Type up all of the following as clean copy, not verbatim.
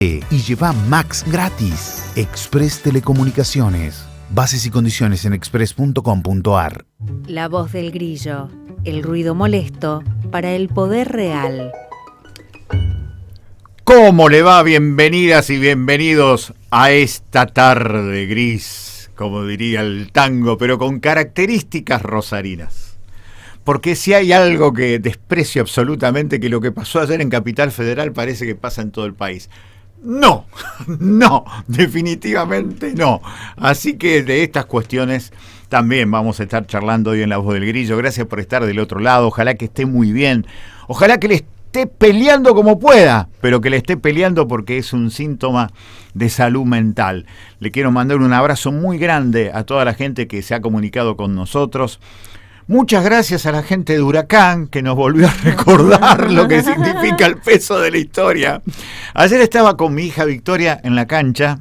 y lleva Max gratis. Express Telecomunicaciones. Bases y condiciones en express.com.ar. La voz del grillo. El ruido molesto para el poder real. ¿Cómo le va? Bienvenidas y bienvenidos a esta tarde gris, como diría el tango, pero con características rosarinas. Porque si hay algo que desprecio absolutamente, que lo que pasó ayer en Capital Federal parece que pasa en todo el país. No, definitivamente no. Así que de estas cuestiones también vamos a estar charlando hoy en La Voz del Grillo. Gracias por estar del otro lado, ojalá que esté muy bien, ojalá que le esté peleando como pueda, pero que le esté peleando porque es un síntoma de salud mental. Le quiero mandar un abrazo muy grande a toda la gente que se ha comunicado con nosotros. Muchas gracias a la gente de Huracán que nos volvió a recordar lo que significa el peso de la historia. Ayer estaba con mi hija Victoria en la cancha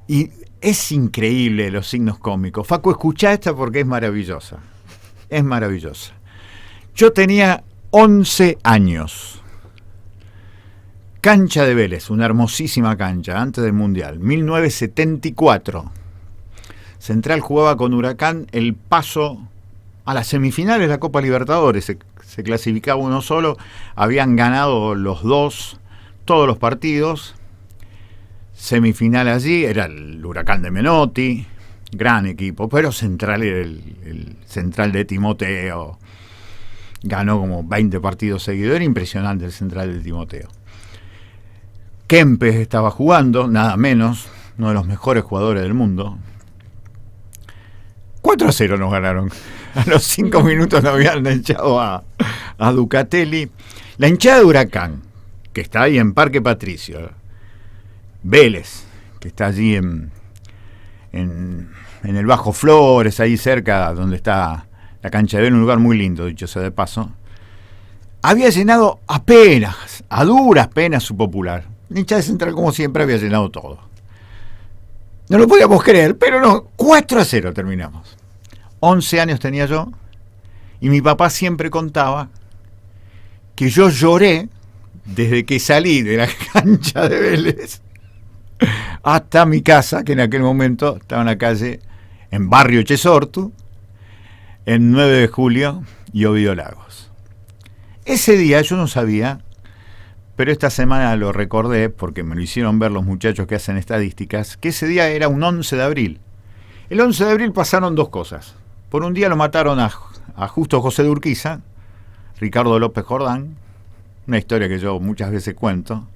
y es increíble los signos cómicos. Facu, escuchá esta porque es maravillosa. Es maravillosa. Yo tenía 11 años. Cancha de Vélez, una hermosísima cancha antes del Mundial, 1974. Central jugaba con Huracán el paso a las semifinales de la Copa Libertadores. Se clasificaba uno solo, habían ganado todos los partidos. Semifinal allí, era el Huracán de Menotti, gran equipo, pero Central era el Central de Timoteo. Ganó como 20 partidos seguidos, era impresionante el Central de Timoteo. Kempes estaba jugando, nada menos, uno de los mejores jugadores del mundo. 4-0 nos ganaron. A los 5 minutos nos habían echado a Ducatelli. La hinchada de Huracán, que está ahí en Parque Patricio. Vélez, que está allí en el Bajo Flores, ahí cerca donde está la cancha de Vélez, un lugar muy lindo, dicho sea de paso. Había llenado apenas, a duras penas, su popular. La hinchada de Central, como siempre, había llenado todo. No lo podíamos creer, pero no, 4-0 terminamos. 11 años tenía yo, y mi papá siempre contaba que yo lloré desde que salí de la cancha de Vélez hasta mi casa, que en aquel momento estaba en la calle, en Barrio Chesortu, en 9 de julio y Ovidio Lagos. Ese día yo no sabía, pero esta semana lo recordé porque me lo hicieron ver los muchachos que hacen estadísticas, que ese día era un 11 de abril. El 11 de abril pasaron dos cosas. Por un día lo mataron a Justo José de Urquiza, Ricardo López Jordán, una historia que yo muchas veces cuento,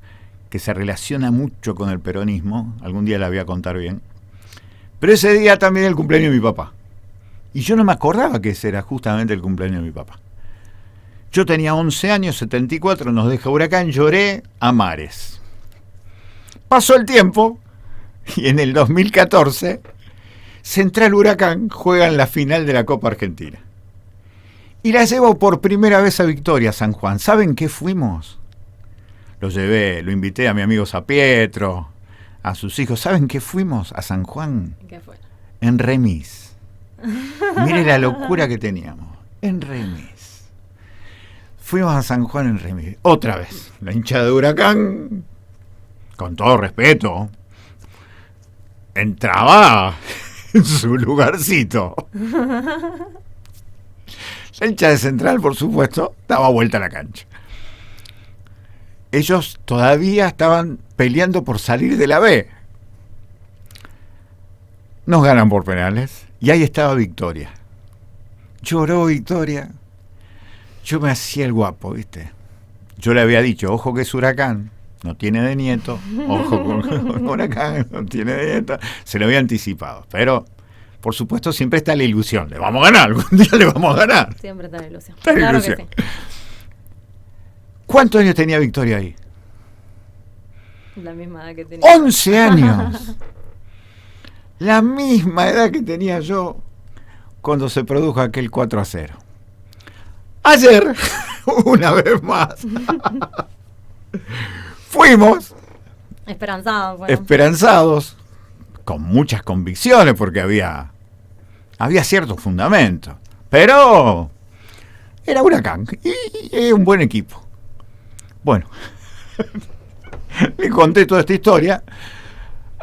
que se relaciona mucho con el peronismo, algún día la voy a contar bien. Pero ese día también el cumpleaños de mi papá. Y yo no me acordaba que ese era justamente el cumpleaños de mi papá. Yo tenía 11 años, 74, nos deja Huracán, lloré a mares. Pasó el tiempo y en el 2014 Central Huracán juega en la final de la Copa Argentina. Y la llevo por primera vez a Victoria, San Juan. ¿Saben qué fuimos? Lo invité a mi amigo Zapietro, a sus hijos. ¿Saben qué fuimos a San Juan? ¿Qué fue? En remis. Mire la locura que teníamos. En remis. Fuimos a San Juan en remis. Otra vez. La hinchada de Huracán, con todo respeto, entraba en su lugarcito. La hinchada de Central, por supuesto, daba vuelta a la cancha. Ellos todavía estaban peleando por salir de la B. Nos ganan por penales y ahí estaba Victoria. Lloró Victoria. Yo me hacía el guapo, ¿viste? Yo le había dicho, ojo que es Huracán, no tiene de nieto. Ojo con Huracán, no tiene de nieto. Se lo había anticipado, pero por supuesto siempre está la ilusión. Le vamos a ganar, algún día le vamos a ganar. Siempre está la ilusión. Está la Claro ilusión. que sí. ¿Cuántos años tenía Victoria ahí? La misma edad que tenía. 11 años. La misma edad que tenía yo cuando se produjo aquel 4-0. Ayer, una vez más, fuimos Esperanzados. Bueno. esperanzados, con muchas convicciones, porque había ciertos fundamentos, pero era Huracán y un buen equipo. Bueno, le conté toda esta historia.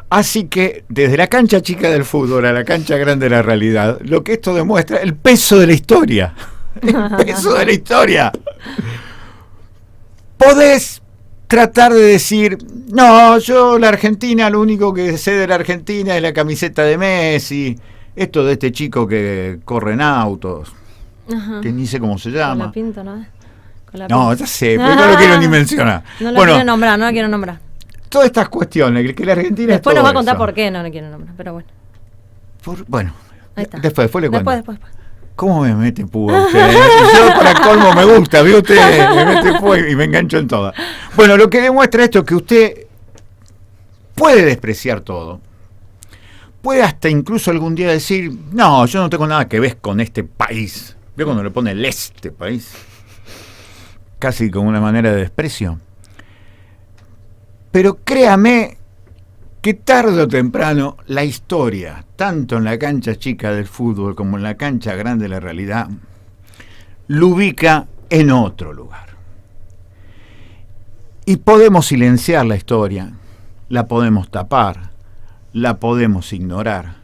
Así que desde la cancha chica del fútbol a la cancha grande de la realidad, lo que esto demuestra, el peso de la historia. El peso de la historia. Podés tratar de decir, no, yo la Argentina, lo único que sé de la Argentina es la camiseta de Messi, esto de este chico que corre en autos, que ni sé cómo se llama. Con la Pinto, ¿no? No, ya sé, pero no lo quiero ni mencionar. No lo quiero nombrar, no lo quiero nombrar. Todas estas cuestiones, que la Argentina después es todo nos va a contar eso. por qué no lo quiero nombrar, pero bueno. Bueno, Ahí está. después le cuento. Después. ¿Cómo me mete púa usted? Yo para colmo me gusta, ¿vio usted? Me mete púa y me engancho en todas. Bueno, lo que demuestra esto es que usted puede despreciar todo. Puede hasta incluso algún día decir, no, yo no tengo nada que ver con este país. ¿Vio cuando le pone el este país? Casi como una manera de desprecio. Pero créame que tarde o temprano la historia, tanto en la cancha chica del fútbol como en la cancha grande de la realidad, lo ubica en otro lugar. Y podemos silenciar la historia, la podemos tapar, la podemos ignorar,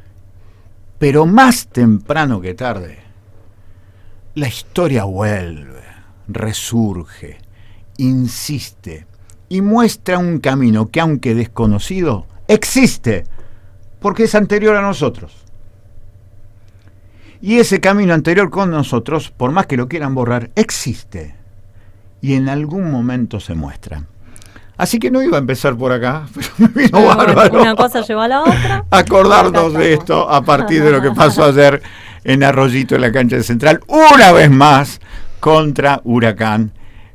pero más temprano que tarde, la historia vuelve, resurge, insiste y muestra un camino que, aunque desconocido, existe, porque es anterior a nosotros. Y ese camino anterior con nosotros, por más que lo quieran borrar, existe. Y en algún momento se muestra. Así que no iba a empezar por acá, pero me vino bárbaro. Una cosa lleva a la otra. Acordarnos de esto a partir de lo que pasó ayer en Arroyito, en la cancha de Central, una vez más contra Huracán,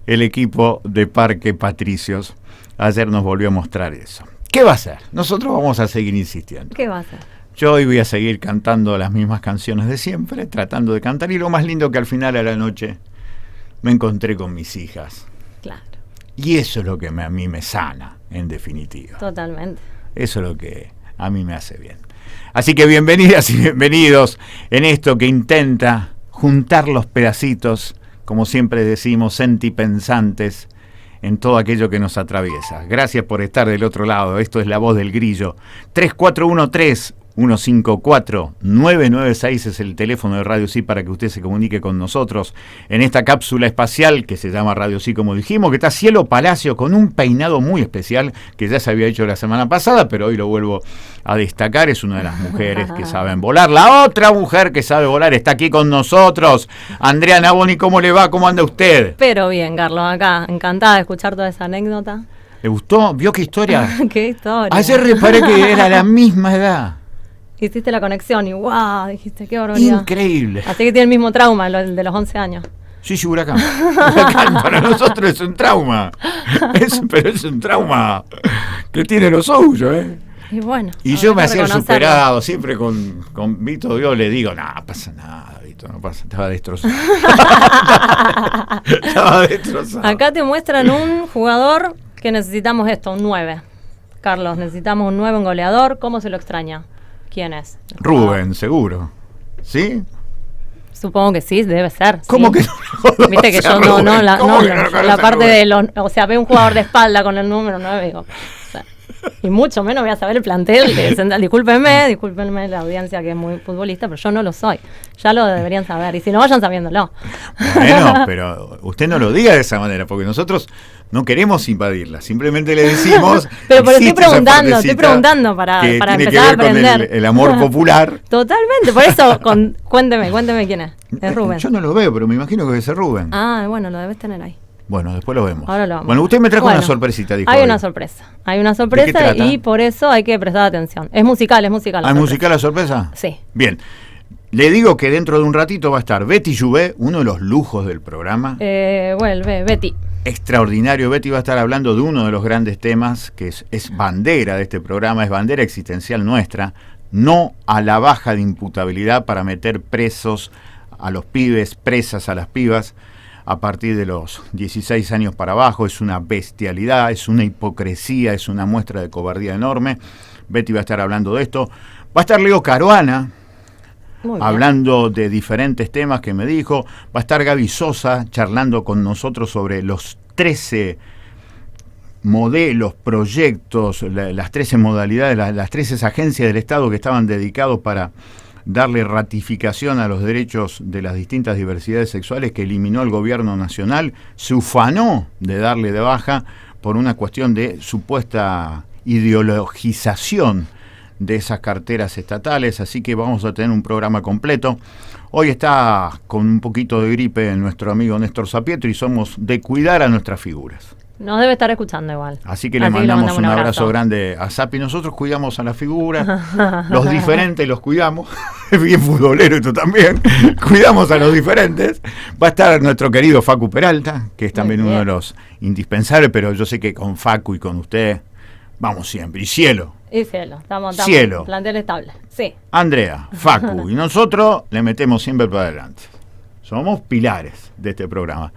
el equipo de Parque Patricios. Ayer nos volvió a mostrar eso. ¿Qué va a hacer? Nosotros vamos a seguir insistiendo. ¿Qué va a hacer? Yo hoy voy a seguir cantando las mismas canciones de siempre, tratando de cantar, y lo más lindo que al final de la noche me encontré con mis hijas. Claro. Y eso es lo que a mí me sana, en definitiva. Totalmente. Eso es lo que a mí me hace bien. Así que bienvenidas y bienvenidos en esto que intenta juntar los pedacitos, como siempre decimos, sentipensantes, en todo aquello que nos atraviesa. Gracias por estar del otro lado. Esto es La Voz del Grillo. 3413-154-996 es el teléfono de Radio Sí para que usted se comunique con nosotros en esta cápsula espacial que se llama Radio Sí, como dijimos, que está Cielo Palacio con un peinado muy especial que ya se había hecho la semana pasada, pero hoy lo vuelvo a destacar. Es una de las mujeres que saben volar. La otra mujer que sabe volar está aquí con nosotros. Andrea Naboni, ¿cómo le va? ¿Cómo anda usted? Pero bien, Carlos, acá, encantada de escuchar toda esa anécdota. ¿Le gustó? ¿Vio qué historia? Qué historia. Ayer reparé que era la misma edad. Hiciste la conexión y wow, dijiste, qué barbaridad. Increíble. Así que tiene el mismo trauma, el de los 11 años. Sí, Huracán. Huracán para nosotros es un trauma. Pero es un trauma que tiene lo suyo, ¿eh? Y bueno. Y yo me hacía reconocerlo. superado, siempre con Vito, yo le digo, no pasa nada, Vito, no pasa, estaba destrozado. Estaba destrozado. Acá te muestran un jugador que necesitamos esto, un 9. Carlos, necesitamos un 9, un goleador. ¿Cómo se lo extraña? ¿Quién es? Rubén, seguro. ¿Sí? Supongo que sí, debe ser. ¿Cómo sí. que no? Viste que yo Rubén? la ¿Cómo que no conoce la a parte Rubén? de los, o sea, veo un jugador de espalda con el número 9 y digo, o sea, y mucho menos voy a saber el plantel de Central. Discúlpenme la audiencia que es muy futbolista, pero yo no lo soy. Ya lo deberían saber, y si no, vayan sabiéndolo. Bueno, pero usted no lo diga de esa manera, porque nosotros no queremos invadirla, simplemente le decimos. Pero estoy existe esa preguntando partecita para que empezar tiene a que ver con aprender. el amor popular. Totalmente, por eso, cuénteme quién es. Es Rubén. Yo no lo veo, pero me imagino que debe ser Rubén. Ah, bueno, lo debes tener ahí. Bueno, después lo vemos. Ahora lo vamos. Bueno, usted me trajo Bueno, una sorpresita, dijo. Hay hoy. una sorpresa. Hay una ¿De qué sorpresa trata? y por eso hay que prestar atención. Es musical. ¿Ah, la ¿es sorpresa. musical la sorpresa? Sí. Bien. Le digo que dentro de un ratito va a estar Betty Jouvet, uno de los lujos del programa. Vuelve, Betty. Extraordinario. Betty va a estar hablando de uno de los grandes temas que es bandera de este programa, es bandera existencial nuestra. No a la baja de imputabilidad para meter presos a los pibes, presas a las pibas a partir de los 16 años para abajo. Es una bestialidad, es una hipocresía, es una muestra de cobardía enorme. Betty va a estar hablando de esto. Va a estar Leo Caruana Muy bien. hablando de diferentes temas que me dijo. Va a estar Gaby Sosa charlando con nosotros sobre los 13 modelos, proyectos, las 13 modalidades, las 13 agencias del Estado que estaban dedicados para darle ratificación a los derechos de las distintas diversidades sexuales que eliminó el gobierno nacional, se ufanó de darle de baja por una cuestión de supuesta ideologización de esas carteras estatales, así que vamos a tener un programa completo. Hoy está con un poquito de gripe nuestro amigo Néstor Sapietro y somos de cuidar a nuestras figuras. Nos debe estar escuchando igual. Así que le mandamos un abrazo grande a Sapi. Nosotros cuidamos a la figura, los diferentes los cuidamos. Es bien futbolero esto también. Cuidamos a los diferentes. Va a estar nuestro querido Facu Peralta, que es también uno de los indispensables, pero yo sé que con Facu y con usted vamos siempre. Y Cielo. Y Cielo. Estamos Cielo. Plantel estable. Sí. Andrea, Facu y nosotros le metemos siempre para adelante. Somos pilares de este programa.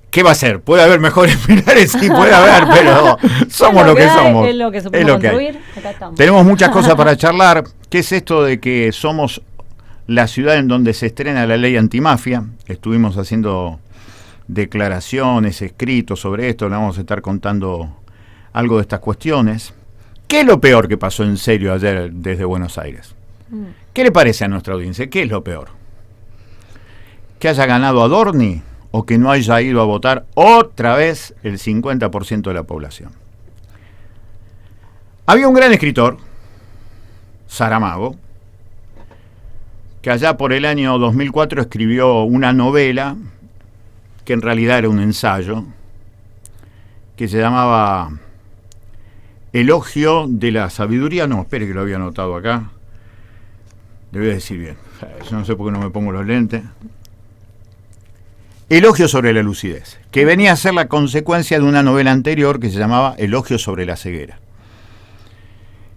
¿Qué va a ser? Puede haber mejores pilares, sí puede haber, pero somos lo que somos. Es lo que supimos construir. Acá estamos. Tenemos muchas cosas para charlar. ¿Qué es esto de que somos la ciudad en donde se estrena la ley antimafia? Estuvimos haciendo declaraciones, escritos sobre esto. Le vamos a estar contando algo de estas cuestiones. ¿Qué es lo peor que pasó en serio ayer desde Buenos Aires? ¿Qué le parece a nuestra audiencia? ¿Qué es lo peor? ¿Que haya ganado Adorni? ¿O que no haya ido a votar otra vez el 50% de la población? Había un gran escritor, Saramago, que allá por el año 2004 escribió una novela, que en realidad era un ensayo, que se llamaba Elogio de la Sabiduría. No, espere que lo había anotado acá. Le voy a decir bien. Yo no sé por qué no me pongo los lentes. Elogio sobre la lucidez, que venía a ser la consecuencia de una novela anterior que se llamaba Elogio sobre la ceguera.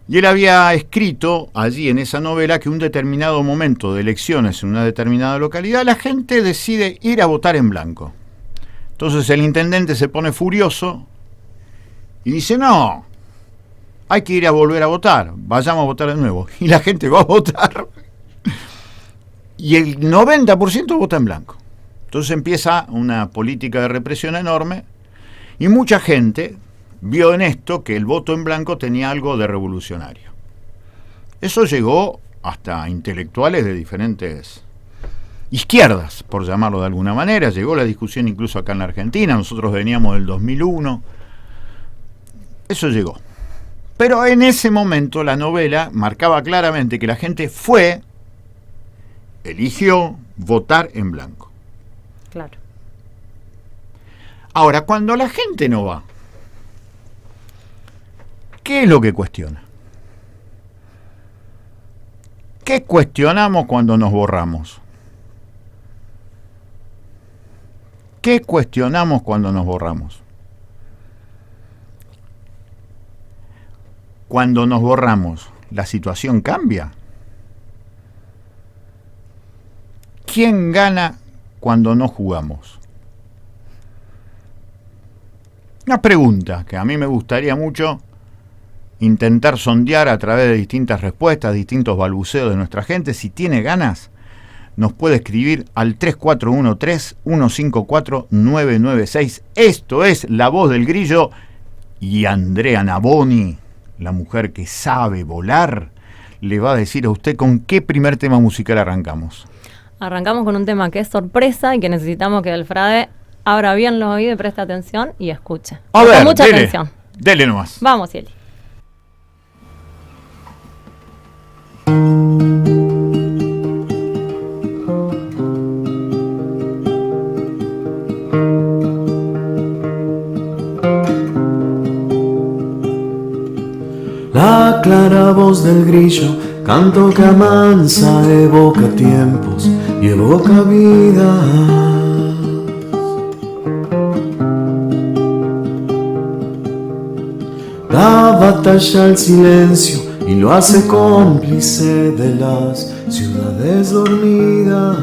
Y él había escrito allí en esa novela que un determinado momento de elecciones en una determinada localidad, la gente decide ir a votar en blanco. Entonces el intendente se pone furioso y dice, no, hay que ir a volver a votar, vayamos a votar de nuevo. Y la gente va a votar y el 90% vota en blanco. Entonces empieza una política de represión enorme y mucha gente vio en esto que el voto en blanco tenía algo de revolucionario. Eso llegó hasta intelectuales de diferentes izquierdas, por llamarlo de alguna manera. Llegó la discusión incluso acá en la Argentina. Nosotros veníamos del 2001. Eso llegó. Pero en ese momento la novela marcaba claramente que la gente eligió votar en blanco. Claro. Ahora, cuando la gente no va, ¿qué es lo que cuestiona? ¿Qué cuestionamos cuando nos borramos? ¿Qué cuestionamos cuando nos borramos? Cuando nos borramos, ¿la situación cambia? ¿Quién gana cuando no jugamos? Una pregunta que a mí me gustaría mucho intentar sondear a través de distintas respuestas, distintos balbuceos de nuestra gente. Si tiene ganas, nos puede escribir al 3413-154-996. Esto es La Voz del Grillo. Y Andrea Navoni, la mujer que sabe volar, le va a decir a usted con qué primer tema musical arrancamos. Arrancamos con un tema que es sorpresa y que necesitamos que el Frade abra bien los oídos y preste atención y escuche. A ver, con mucha dele, atención. Dele nomás. Vamos, Cieli. La clara voz del grillo, canto que amansa, evoca tiempos y evoca vida. Da batalla al silencio y lo hace cómplice de las ciudades dormidas.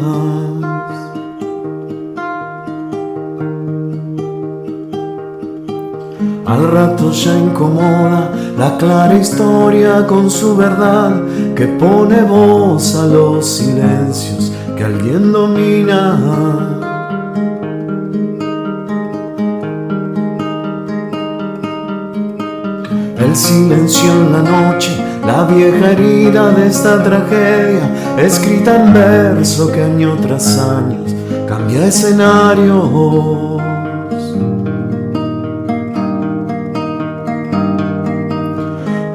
Al rato ya incomoda la clara historia con su verdad, que pone voz a los silencios que alguien domina. El silencio en la noche, la vieja herida de esta tragedia, escrita en verso que año tras año cambia escenarios.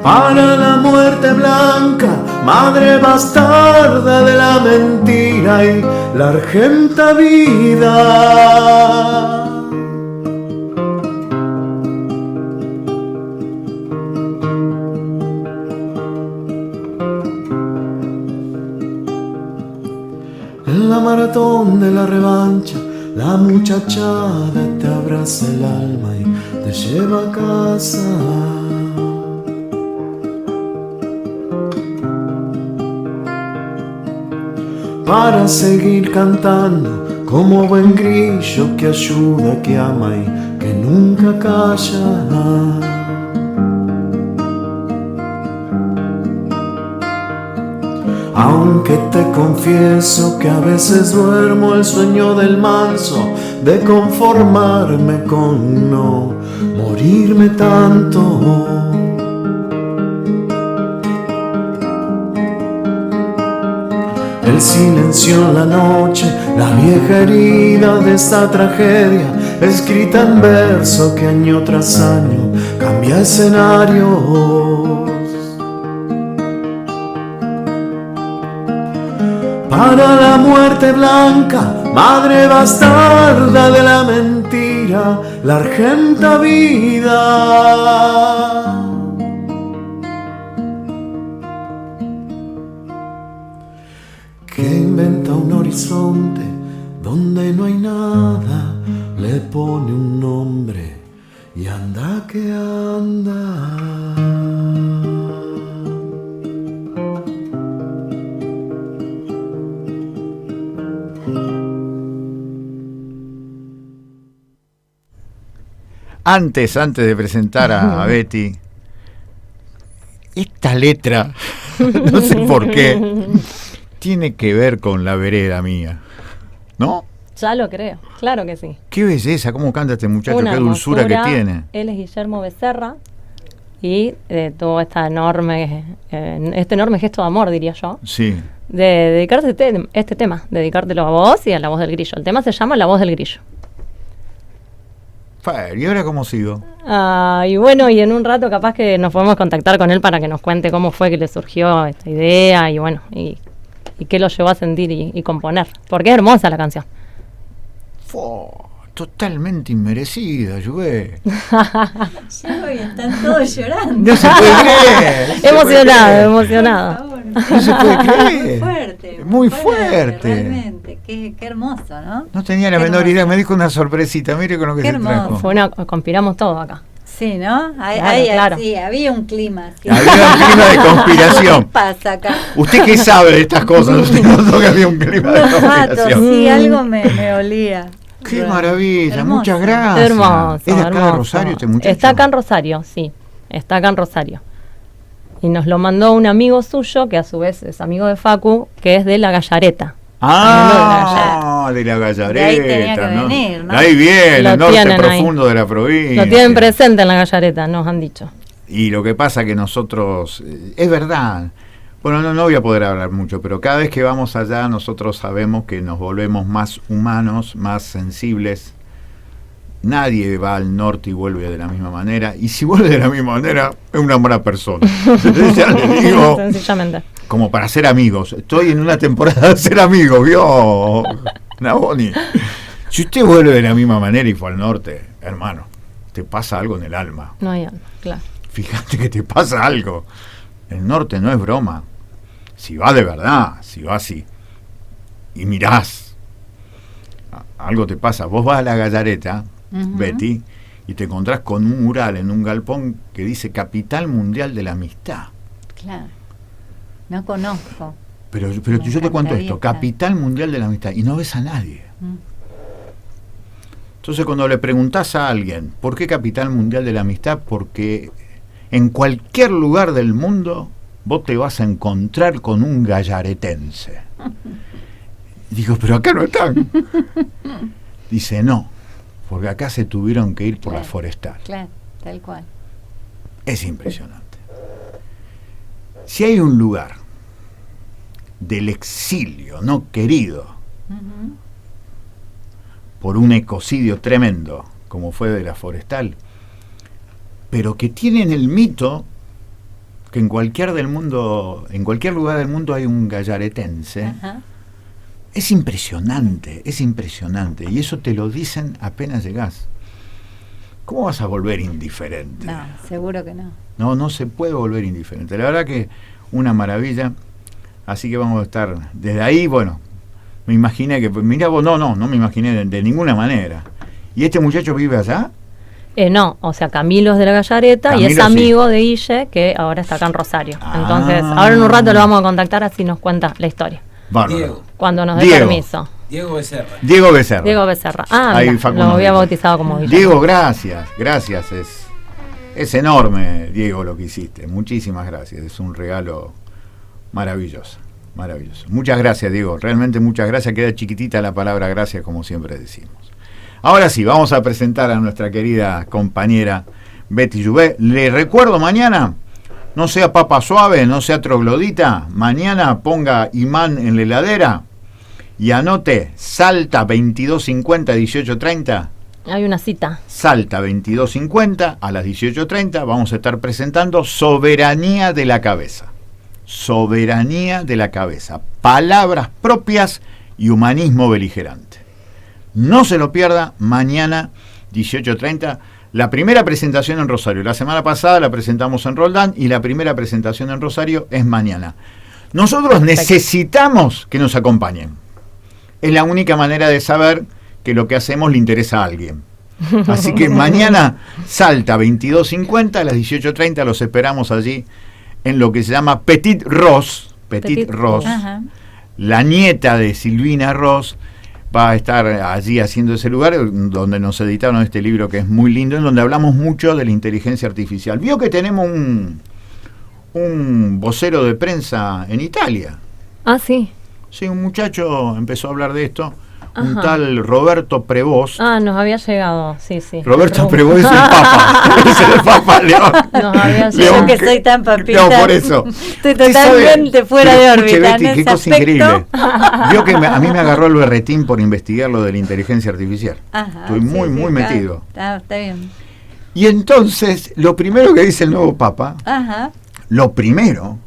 Para la muerte blanca, madre bastarda de la mentira y la argenta vida. En la maratón de la revancha, la muchachada te abraza el alma y te lleva a casa. Para seguir cantando como buen grillo que ayuda, que ama y que nunca calla. Aunque te confieso que a veces duermo el sueño del manso, de conformarme con no morirme tanto. El silencio en la noche, la vieja herida de esta tragedia, escrita en verso que año tras año cambia escenarios. Para la muerte blanca, madre bastarda de la mentira, la argenta vida. Que inventa un horizonte donde no hay nada, le pone un nombre y anda que anda. Antes de presentar a Betty, esta letra, no sé por qué, tiene que ver con la vereda mía, ¿no? Ya lo creo, claro que sí. Qué belleza, cómo canta este muchacho, Una qué dulzura hermosura. que tiene. Él es Guillermo Becerra y tuvo este enorme gesto de amor, diría yo, Sí. de dedicarse este tema, dedicártelo a vos y a La Voz del Grillo. El tema se llama La Voz del Grillo. ¿Y ahora cómo sigo? Y bueno, y en un rato capaz que nos podemos contactar con él para que nos cuente cómo fue que le surgió esta idea y bueno, y qué lo llevó a sentir y componer. Porque es hermosa la canción. Totalmente inmerecida, Jugué. Ya hoy están todos llorando. No se puede creer. Emocionado. No se puede creer. Fuerte. Muy fuerte. Realmente. Qué hermoso, ¿no? No tenía la Qué menor hermoso. idea, me dijo una sorpresita, mire con lo que Qué se trajo. hermoso. Conspiramos todo acá. Sí, ¿no? Claro. Sí, había un clima. Sí. Había un clima de conspiración. ¿Qué pasa acá? ¿Usted qué sabe de estas cosas? Usted notó que había un clima de Unos gatos, conspiración. sí, algo me olía. Qué maravilla, Hermoso. muchas gracias. Hermoso. ¿Es de acá de hermoso. Rosario este muchacho? Está acá en Rosario, sí. Está acá en Rosario. Y nos lo mandó un amigo suyo, que a su vez es amigo de Facu, que es de La Gallareta. De la Gallareta. De ahí tenía que ¿no? venir, ¿no? De ahí viene, Lo el norte tienen ahí. profundo de la provincia. Lo tienen presente en La Gallareta, nos han dicho. Y lo que pasa que nosotros, es verdad, bueno, no voy a poder hablar mucho, pero cada vez que vamos allá nosotros sabemos que nos volvemos más humanos, más sensibles. Nadie va al norte y vuelve de la misma manera, y si vuelve de la misma manera es una buena persona. Ya le digo, Sencillamente. como para ser amigos. Estoy en una temporada de ser amigos, ¿vio, Naboni? Si usted vuelve de la misma manera y fue al norte, hermano, te pasa algo en el alma. No hay alma, claro. Fíjate que te pasa algo. El norte no es broma. Si va de verdad, si va así, y mirás, algo te pasa. Vos vas a La Gallareta, Betty, y te encontrás con un mural en un galpón que dice Capital Mundial de la Amistad. Claro. No conozco. Pero Me yo te cuento encantaría esto, estar. Capital Mundial de la Amistad, y no ves a nadie. Entonces cuando le preguntás a alguien, ¿por qué Capital Mundial de la Amistad? Porque en cualquier lugar del mundo vos te vas a encontrar con un gallaretense. Digo, pero acá no están. Dice, no, porque acá se tuvieron que ir por Claro. la forestal. Claro, tal cual. Es impresionante. Si hay un lugar del exilio no querido Ujú. por un ecocidio tremendo, como fue de la Forestal, pero que tienen el mito que en cualquier lugar del mundo hay un gallaretense, Ajá. es impresionante, y eso te lo dicen apenas llegás. ¿Cómo vas a volver indiferente? No, seguro que no. No se puede volver indiferente. La verdad que una maravilla. Así que vamos a estar desde ahí. Bueno, me imaginé que, mirá vos, no me imaginé de ninguna manera. ¿Y este muchacho vive allá? No, o sea, Camilo es de la Gallareta y Camilo, es amigo de Guille, que ahora está acá en Rosario. Ah. Entonces, ahora en un rato lo vamos a contactar, así nos cuenta la historia. Bárbaro. Diego. Cuando nos dé Diego. permiso. Diego Becerra. Diego Becerra. Diego Becerra. Ah, Ahí mira, Facundo lo había dice. bautizado como Guille. Diego, gracias. Es enorme, Diego, lo que hiciste. Muchísimas gracias. Es un regalo maravilloso. Muchas gracias, Diego. Realmente muchas gracias. Queda chiquitita la palabra gracias, como siempre decimos. Ahora sí, vamos a presentar a nuestra querida compañera Betty Jouvet. Le recuerdo mañana, no sea papa suave, no sea troglodita. Mañana ponga imán en la heladera y anote Salta 2250 1830. Hay una cita. Salta 2250 a las 18:30 vamos a estar presentando Soberanía de la Cabeza. Soberanía de la Cabeza. Palabras propias y humanismo beligerante. No se lo pierda, mañana 18:30. La primera presentación en Rosario. La semana pasada la presentamos en Roldán y la primera presentación en Rosario es mañana. Nosotros necesitamos que nos acompañen. Es la única manera de saber que lo que hacemos le interesa a alguien. Así que mañana Salta 2250 a las 18:30 los esperamos allí en lo que se llama Petit Ross. Petit Ross. Ajá. La nieta de Silvina Ross va a estar allí haciendo ese lugar donde nos editaron este libro que es muy lindo, en donde hablamos mucho de la inteligencia artificial. Vio que tenemos un vocero de prensa en Italia. Ah, sí. Sí, un muchacho empezó a hablar de esto, un Ajá. tal Roberto Prevost. Ah, nos había llegado, sí. Roberto Prevost es el Papa, es el Papa León. Nos había León, llegado. Que soy tan papita. No, por eso. Estoy Usted sabe- totalmente fuera pero de escuche, órbita Betty, en qué ese cosa aspecto. increíble. Vio que a mí me agarró el berretín por investigar lo de la inteligencia artificial. Ajá, Estoy muy claro. metido. Está bien. Y entonces, lo primero que dice el nuevo Papa, Ajá. lo primero,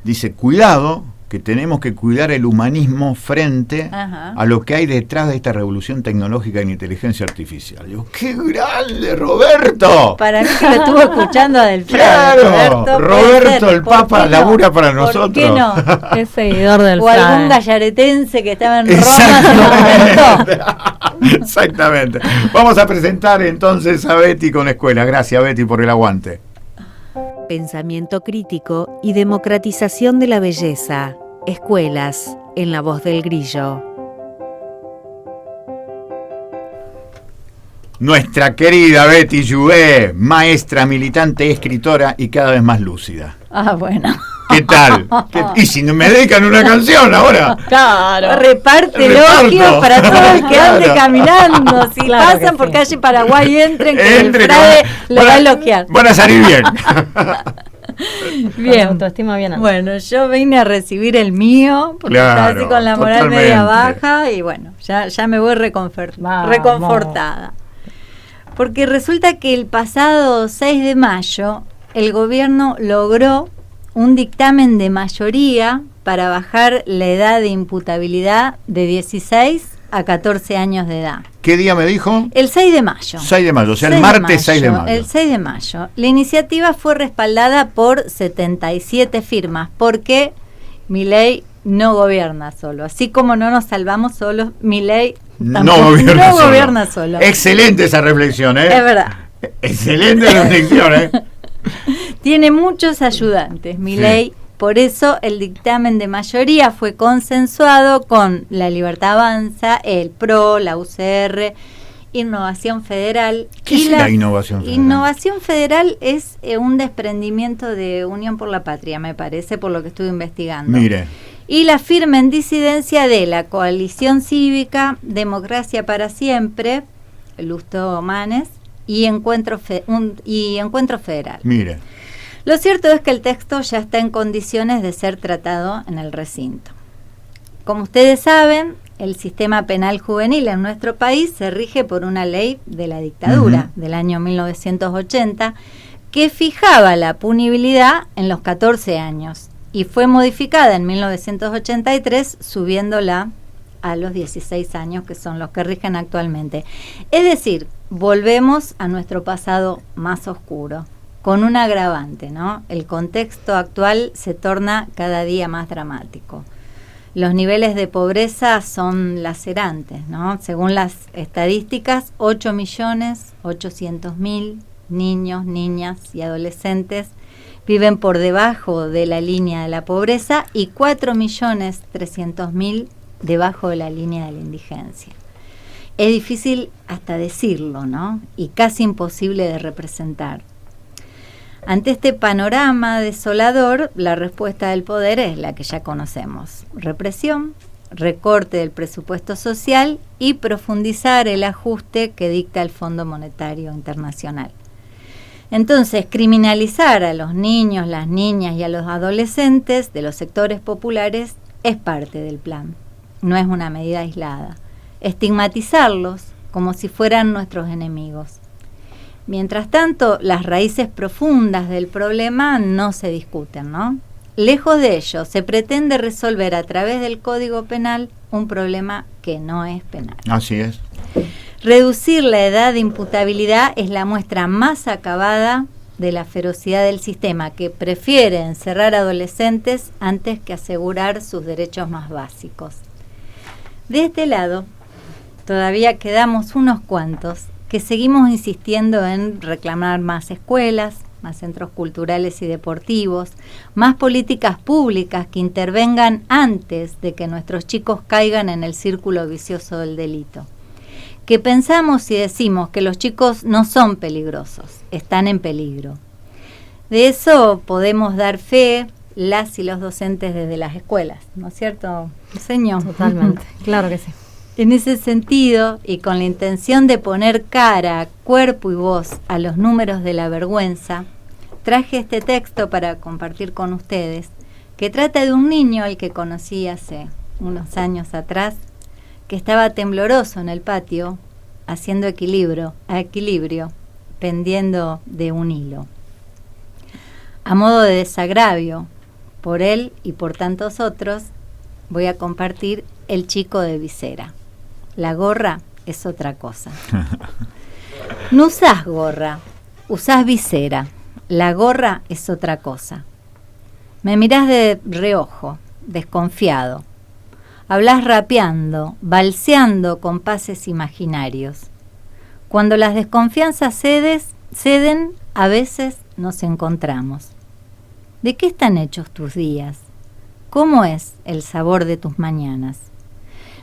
dice, cuidado, que tenemos que cuidar el humanismo frente Ajá. a lo que hay detrás de esta revolución tecnológica en inteligencia artificial. Digo, ¡qué grande, Roberto! Para mí que lo estuvo escuchando a Del Prado. Claro, puede Roberto, ser. el ¿Por Papa, qué labura para ¿Por qué nosotros. no? Es seguidor del O algún Frade. gallaretense que estaba en Roma se lo inventó. Exactamente. Vamos a presentar entonces a Betty con Escuela. Gracias, Betty, por el aguante. Pensamiento crítico y democratización de la belleza. Escuelas, en la voz del grillo. Nuestra querida Betty Jouvet, maestra, militante, escritora y cada vez más lúcida. Ah, bueno. ¿Qué tal? Y si no me dedican una canción ahora. Claro. Reparte Reparto. elogios para todo el que ande Claro. caminando. Si Claro pasan que por sí. calle Paraguay, entren, que el Entre, Frade que lo va a elogiar. Van a salir bien. Bien. Autoestima bien alta. Bueno, yo vine a recibir el mío, porque Claro, estaba así con la moral totalmente. media baja, y bueno, ya me voy Vamos. reconfortada. Porque resulta que el pasado 6 de mayo, el gobierno logró un dictamen de mayoría para bajar la edad de imputabilidad de 16 a 14 años de edad. ¿Qué día me dijo? El 6 de mayo. 6 de mayo, o sea, el 6 de martes 6 de mayo. El 6 de mayo. La iniciativa fue respaldada por 77 firmas, porque Milei no gobierna solo. Así como no nos salvamos solos, Milei tampoco gobierna solo. Excelente esa reflexión, ¿eh? Es verdad. Excelente reflexión, ¿eh? Tiene muchos ayudantes, Milei. Sí. Por eso el dictamen de mayoría fue consensuado con La Libertad Avanza, el PRO, la UCR, Innovación Federal. ¿Qué es la Innovación Federal? Innovación Federal es un desprendimiento de Unión por la Patria, me parece, por lo que estuve investigando. Mire, Y la firma en disidencia de la Coalición Cívica, Democracia para Siempre, Lusto Manes, y Encuentro Federal. Mire. Lo cierto es que el texto ya está en condiciones de ser tratado en el recinto. Como ustedes saben, el sistema penal juvenil en nuestro país se rige por una ley de la dictadura del año 1980 que fijaba la punibilidad en los 14 años y fue modificada en 1983 subiéndola a los 16 años, que son los que rigen actualmente. Es decir, volvemos a nuestro pasado más oscuro, con un agravante, ¿no? El contexto actual se torna cada día más dramático. Los niveles de pobreza son lacerantes, ¿no? Según las estadísticas, 8.800.000 niños, niñas y adolescentes viven por debajo de la línea de la pobreza y 4.300.000 debajo de la línea de la indigencia. Es difícil hasta decirlo, ¿no? Y casi imposible de representar. Ante este panorama desolador, la respuesta del poder es la que ya conocemos: represión, recorte del presupuesto social y profundizar el ajuste que dicta el Fondo Monetario Internacional. Entonces, criminalizar a los niños, las niñas y a los adolescentes de los sectores populares es parte del plan, no es una medida aislada. Estigmatizarlos como si fueran nuestros enemigos. Mientras tanto, las raíces profundas del problema no se discuten, ¿no? Lejos de ello, se pretende resolver a través del Código Penal un problema que no es penal. Así es. Reducir la edad de imputabilidad es la muestra más acabada de la ferocidad del sistema, que prefiere encerrar adolescentes antes que asegurar sus derechos más básicos. De este lado, todavía quedamos unos cuantos que seguimos insistiendo en reclamar más escuelas, más centros culturales y deportivos, más políticas públicas que intervengan antes de que nuestros chicos caigan en el círculo vicioso del delito. Que pensamos y decimos que los chicos no son peligrosos, están en peligro. De eso podemos dar fe las y los docentes desde las escuelas, ¿no es cierto, señor? Totalmente, claro que sí. En ese sentido, y con la intención de poner cara, cuerpo y voz a los números de la vergüenza, traje este texto para compartir con ustedes, que trata de un niño al que conocí hace unos años atrás, que estaba tembloroso en el patio, haciendo equilibrio, pendiendo de un hilo. A modo de desagravio, por él y por tantos otros, voy a compartir El chico de visera. La gorra es otra cosa. No usás gorra, usás visera. La gorra es otra cosa. Me mirás de reojo, desconfiado. Hablás rapeando, balseando compases imaginarios. Cuando las desconfianzas ceden, a veces nos encontramos. ¿De qué están hechos tus días? ¿Cómo es el sabor de tus mañanas?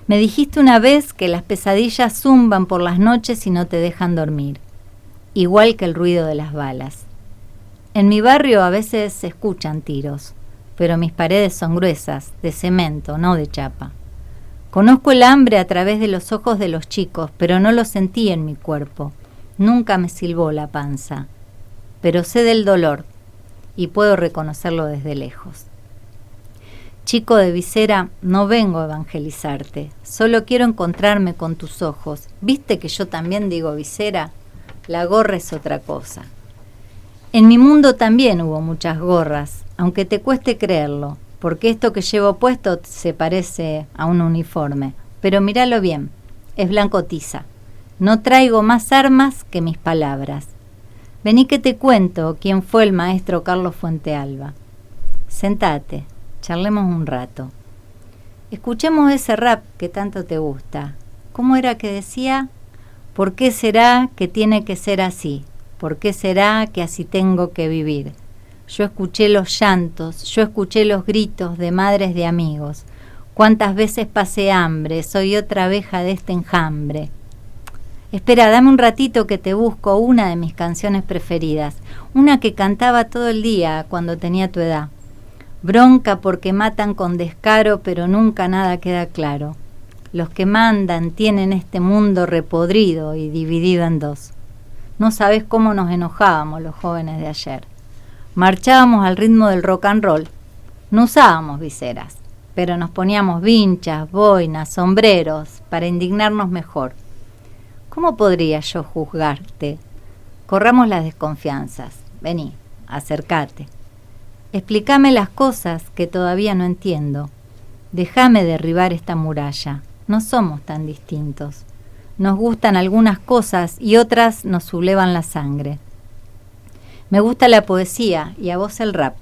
Me dijiste una vez que las pesadillas zumban por las noches y no te dejan dormir, igual que el ruido de las balas. En mi barrio a veces se escuchan tiros, pero mis paredes son gruesas, de cemento, no de chapa. Conozco el hambre a través de los ojos de los chicos, pero no lo sentí en mi cuerpo. Nunca me silbó la panza, pero sé del dolor y puedo reconocerlo desde lejos. Chico de visera, no vengo a evangelizarte, solo quiero encontrarme con tus ojos. ¿Viste que yo también digo visera? La gorra es otra cosa. En mi mundo también hubo muchas gorras, aunque te cueste creerlo, porque esto que llevo puesto se parece a un uniforme. Pero míralo bien, es blanco tiza. No traigo más armas que mis palabras. Vení que te cuento quién fue el maestro Carlos Fuentealba. Sentate. Charlemos un rato. Escuchemos ese rap que tanto te gusta. ¿Cómo era que decía? ¿Por qué será que tiene que ser así? ¿Por qué será que así tengo que vivir? Yo escuché los llantos, yo escuché los gritos de madres de amigos. Cuántas veces pasé hambre, soy otra abeja de este enjambre. Espera, dame un ratito que te busco una de mis canciones preferidas, una que cantaba todo el día cuando tenía tu edad. Bronca porque matan con descaro, pero nunca nada queda claro. Los que mandan tienen este mundo repodrido y dividido en dos. No sabés cómo nos enojábamos los jóvenes de ayer. Marchábamos al ritmo del rock and roll. No usábamos viseras, pero nos poníamos vinchas, boinas, sombreros para indignarnos mejor. ¿Cómo podría yo juzgarte? Corramos las desconfianzas. Vení, acércate. Explícame las cosas que todavía no entiendo. Déjame derribar esta muralla. No somos tan distintos. Nos gustan algunas cosas y otras nos sublevan la sangre. Me gusta la poesía y a vos el rap.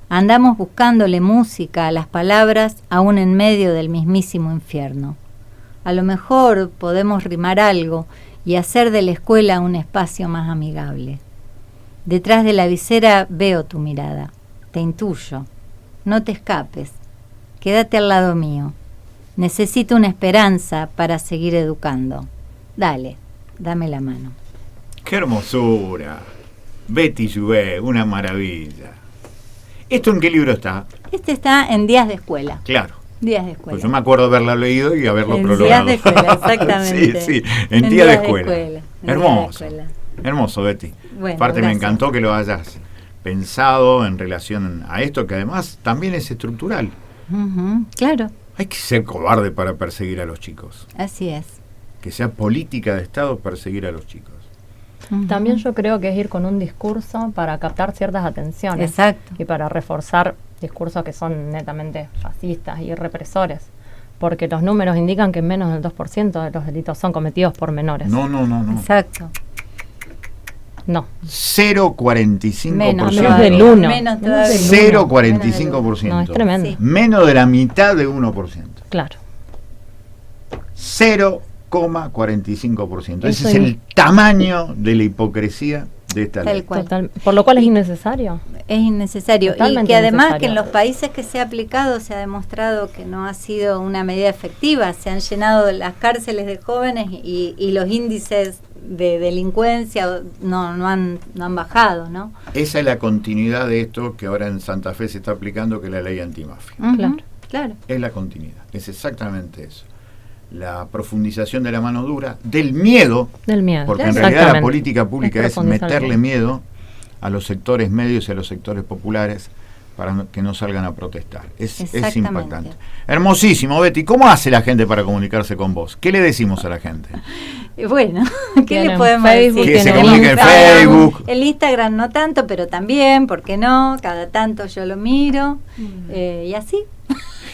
Andamos buscándole música a las palabras aún en medio del mismísimo infierno. A lo mejor podemos rimar algo y hacer de la escuela un espacio más amigable. Detrás de la visera veo tu mirada. Te intuyo. No te escapes. Quédate al lado mío. Necesito una esperanza para seguir educando. Dale, dame la mano. ¡Qué hermosura! Betty Jouvet, una maravilla. ¿Esto en qué libro está? Este está en Días de Escuela. Claro. Días de Escuela. Pues yo me acuerdo haberlo leído y haberlo En prologado. Días de Escuela, exactamente. Sí, en Días de Escuela. En Hermoso. Días de Escuela. Hermoso, Betty. Bueno, Aparte me gracias. encantó que lo hayas pensado en relación a esto, que además también es estructural. Ujú, claro, Hay que ser cobarde para perseguir a los chicos. así es. Que sea política de Estado perseguir a los chicos. Ujú. También yo creo que es ir con un discurso para captar ciertas atenciones. Exacto. Y para reforzar discursos que son netamente fascistas y represores. Porque los números indican que menos del 2% de los delitos son cometidos por menores. No. Exacto. No. 0,45%. Menos Menos del 1. Menos Menos todavía. del 0,45%. No, es tremendo. Sí. Menos de la mitad de 1%. Claro. 0,45%. Ese Eso es es- el tamaño de la hipocresía de esta Tal ley. cual. Total, por lo cual es innecesario. Es innecesario. Y Totalmente que además innecesario. que en los países que se ha aplicado se ha demostrado que no ha sido una medida efectiva. Se han llenado las cárceles de jóvenes y los índices de delincuencia no han bajado, ¿no? Esa es la continuidad de esto que ahora en Santa Fe se está aplicando, que es la ley antimafia. Ujú, Claro. Claro. Es la continuidad. Es exactamente eso. La profundización de la mano dura, del miedo, Del miedo. porque Claro. en realidad la Exactamente. política pública es profundizar el meterle miedo a los sectores medios y a los sectores populares para que no salgan a protestar. Es Exactamente. impactante. Hermosísimo, Betty. ¿Cómo hace la gente para comunicarse con vos? ¿Qué le decimos a la gente? Y bueno, ¿qué Tienen le podemos Facebook, decir? Que se tienen comunique en Instagram. Facebook. El Instagram no tanto, pero también, ¿por qué no? Cada tanto yo lo miro. Y así.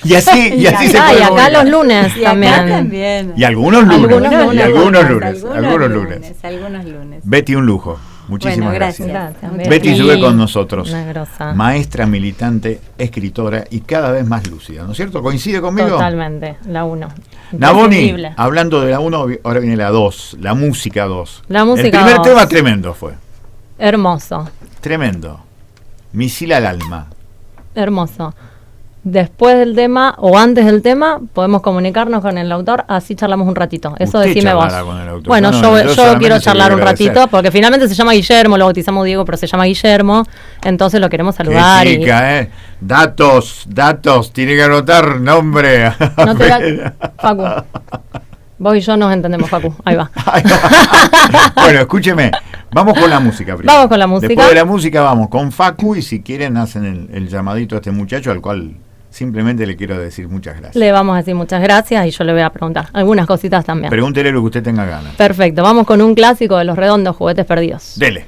Y así se acá, y puede acá comunicar. los lunes Y acá también. también. Y algunos lunes. Algunos lunes. Y algunos Algunos lunes. Algunos lunes. Betty, un lujo. Muchísimas Bueno, gracias. gracias. Gracias, Betty Betty. Jouvet con nosotros. Una grosa. Maestra, militante, escritora y cada vez más lúcida, ¿no es cierto? ¿Coincide conmigo? Totalmente, la 1. Naboni, hablando de la 1, ahora viene la 2, la música 2. La música El primer 2. tema tremendo fue. Hermoso, Tremendo. Misil al alma. hermoso. Después del tema o antes del tema podemos comunicarnos con el autor, así charlamos un ratito. Eso Usted decime vos. charlará con el autor. Bueno, No, yo yo solamente quiero se lo charlar un quiero agradecer. ratito porque finalmente se llama Guillermo, lo bautizamos Diego, pero se llama Guillermo, entonces lo queremos saludar. Qué chica, ¿eh? Datos, tiene que anotar nombre. No te da... Facu. Vos y yo nos entendemos, Facu. Ahí va. Ahí va. Bueno, escúcheme, vamos con la música primero. Vamos con la música. Después de la música vamos con Facu y si quieren hacen el llamadito a este muchacho al cual simplemente le quiero decir muchas gracias. Le vamos a decir muchas gracias y yo le voy a preguntar algunas cositas también. Pregúntele lo que usted tenga ganas. Perfecto, vamos con un clásico de Los Redondos, Juguetes Perdidos. Dele.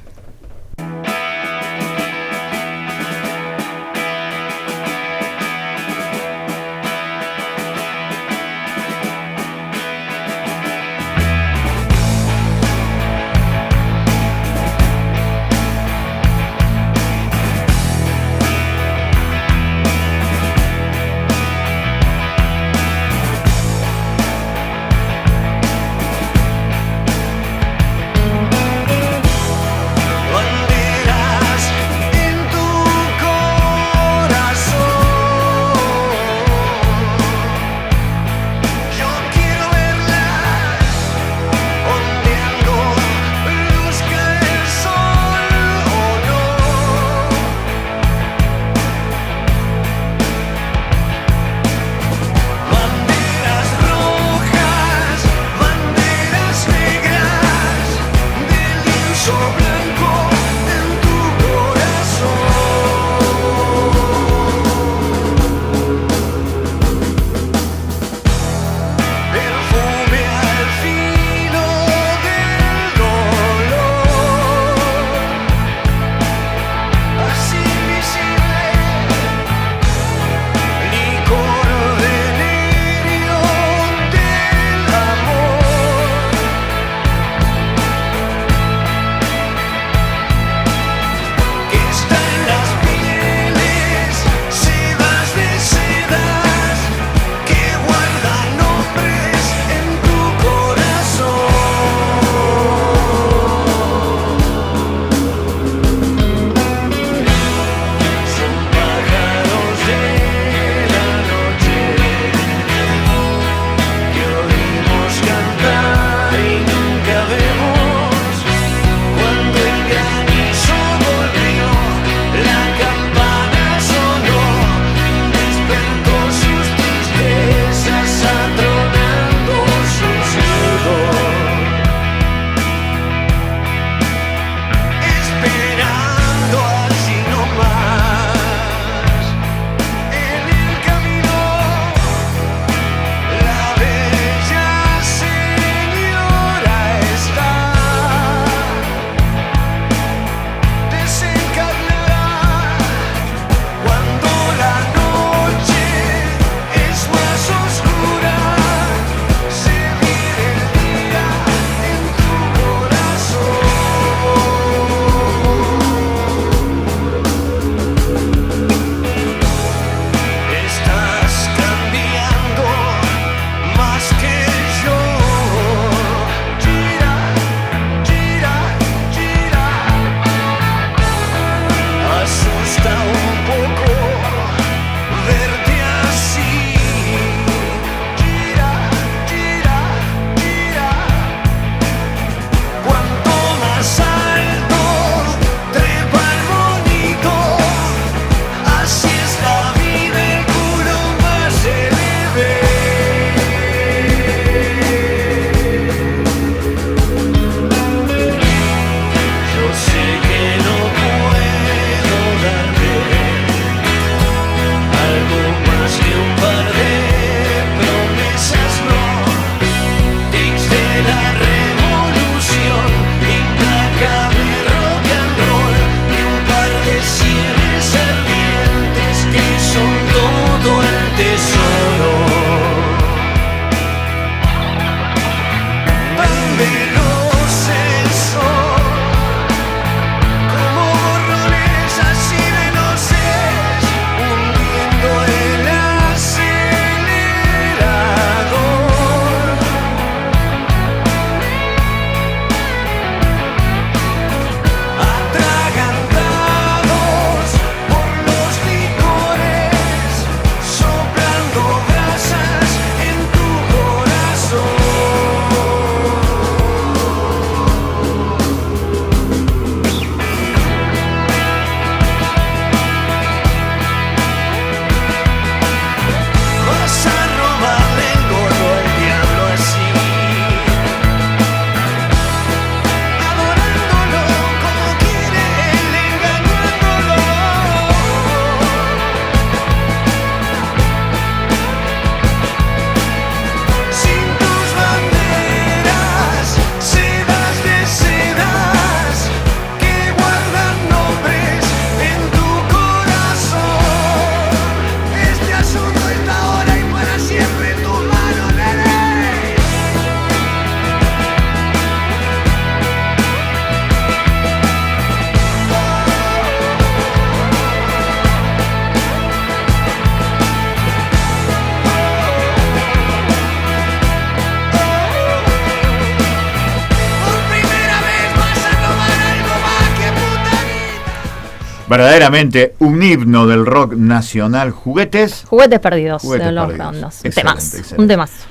Verdaderamente un himno del rock nacional. ¿Juguetes? Juguetes perdidos Juguetes de los perdidos. redondos. Excelente, Temazo, excelente. un temazo.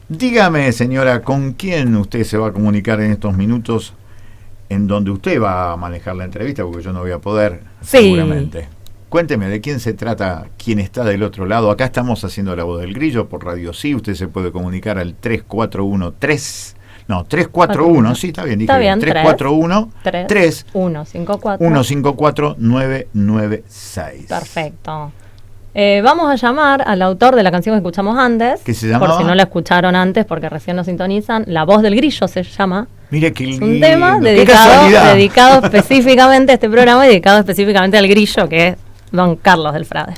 Dígame, señora, ¿con quién usted se va a comunicar en estos minutos en donde usted va a manejar la entrevista? Porque yo no voy a poder, Sí. seguramente. Cuénteme, ¿de quién se trata? ¿Quién está del otro lado? Acá estamos haciendo La Voz del Grillo por Radio Sí. Usted se puede comunicar al 341, sí, está bien, dije Está bien, 341 3 154 154 996. Perfecto. Vamos a llamar al autor de la canción que escuchamos antes. ¿Qué se llamaba? Por si no la escucharon antes, porque recién nos sintonizan. La Voz del Grillo se llama. Mire qué Es lindo. un tema ¡Qué casualidad! dedicado específicamente a este programa y dedicado específicamente al grillo, que es don Carlos del Frade.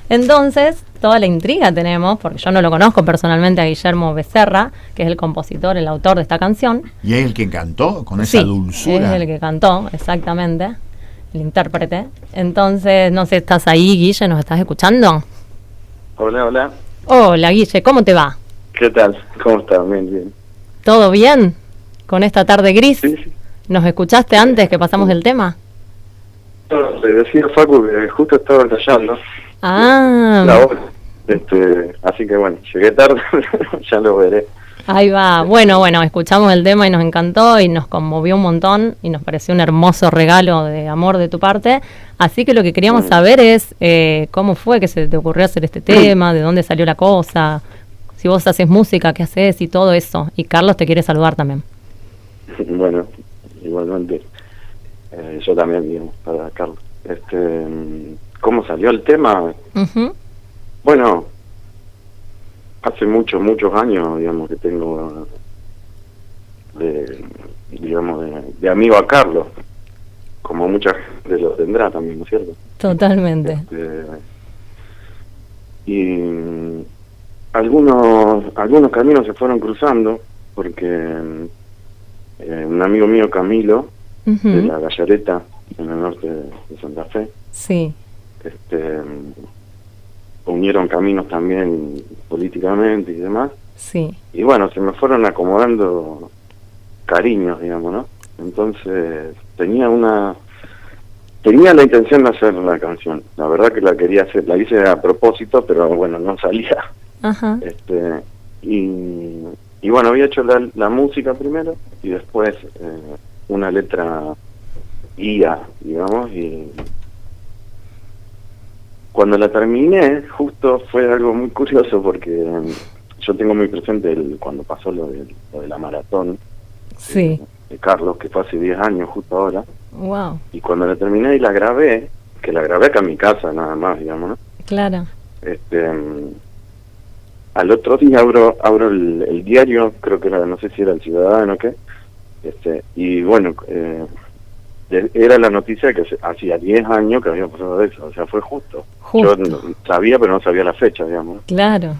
Entonces, toda la intriga tenemos, porque yo no lo conozco personalmente a Guillermo Becerra, que es el compositor, el autor de esta canción. ¿Y es el que cantó con esa Sí, dulzura? es el que cantó, exactamente, el intérprete. Entonces, no sé, ¿estás ahí, Guille? ¿Nos estás escuchando? Hola, hola. Hola, Guille, ¿cómo te va? ¿Qué tal? ¿Cómo estás? Bien, bien. ¿Todo bien? ¿Con esta tarde gris? Sí, sí. ¿Nos escuchaste antes que pasamos el tema? No, te decía Facu que justo estaba ensayando Ah, la hora. Así que bueno, llegué tarde, ya lo veré. ahí va. Bueno, escuchamos el tema y nos encantó y nos conmovió un montón y nos pareció un hermoso regalo de amor de tu parte. Así que lo que queríamos saber es cómo fue que se te ocurrió hacer este tema, de dónde salió la cosa, si vos haces música, qué haces y todo eso. Y Carlos te quiere saludar también. Bueno, igualmente, yo también, digamos, para Carlos. ¿Cómo salió el tema? Ujú. Bueno, hace muchos años, digamos, que tengo de amigo a Carlos, como mucha gente lo tendrá también, ¿no es cierto? Totalmente. Y algunos caminos se fueron cruzando, porque un amigo mío, Camilo, Ujú. de la Gallareta, en el norte de Santa Fe, Sí, unieron caminos también políticamente y demás. sí. Y bueno, se me fueron acomodando cariños, digamos, ¿no? Entonces tenía la intención de hacer la canción. La verdad que la quería hacer, la hice a propósito, pero bueno, no salía. Ajá. Y bueno, había hecho la música primero y después una letra guía, digamos, y cuando la terminé, justo fue algo muy curioso porque yo tengo muy presente cuando pasó lo de la maratón Sí. de Carlos, que fue hace 10 años justo ahora, Wow. y cuando la terminé y la grabé, que la grabé acá en mi casa nada más, digamos, ¿no? Claro. Al otro día abro el diario, creo que era, no sé si era El Ciudadano o qué, y bueno, era la noticia que hacía 10 años que había pasado eso, o sea, fue justo. Justo. Yo sabía, pero no sabía la fecha, digamos. Claro.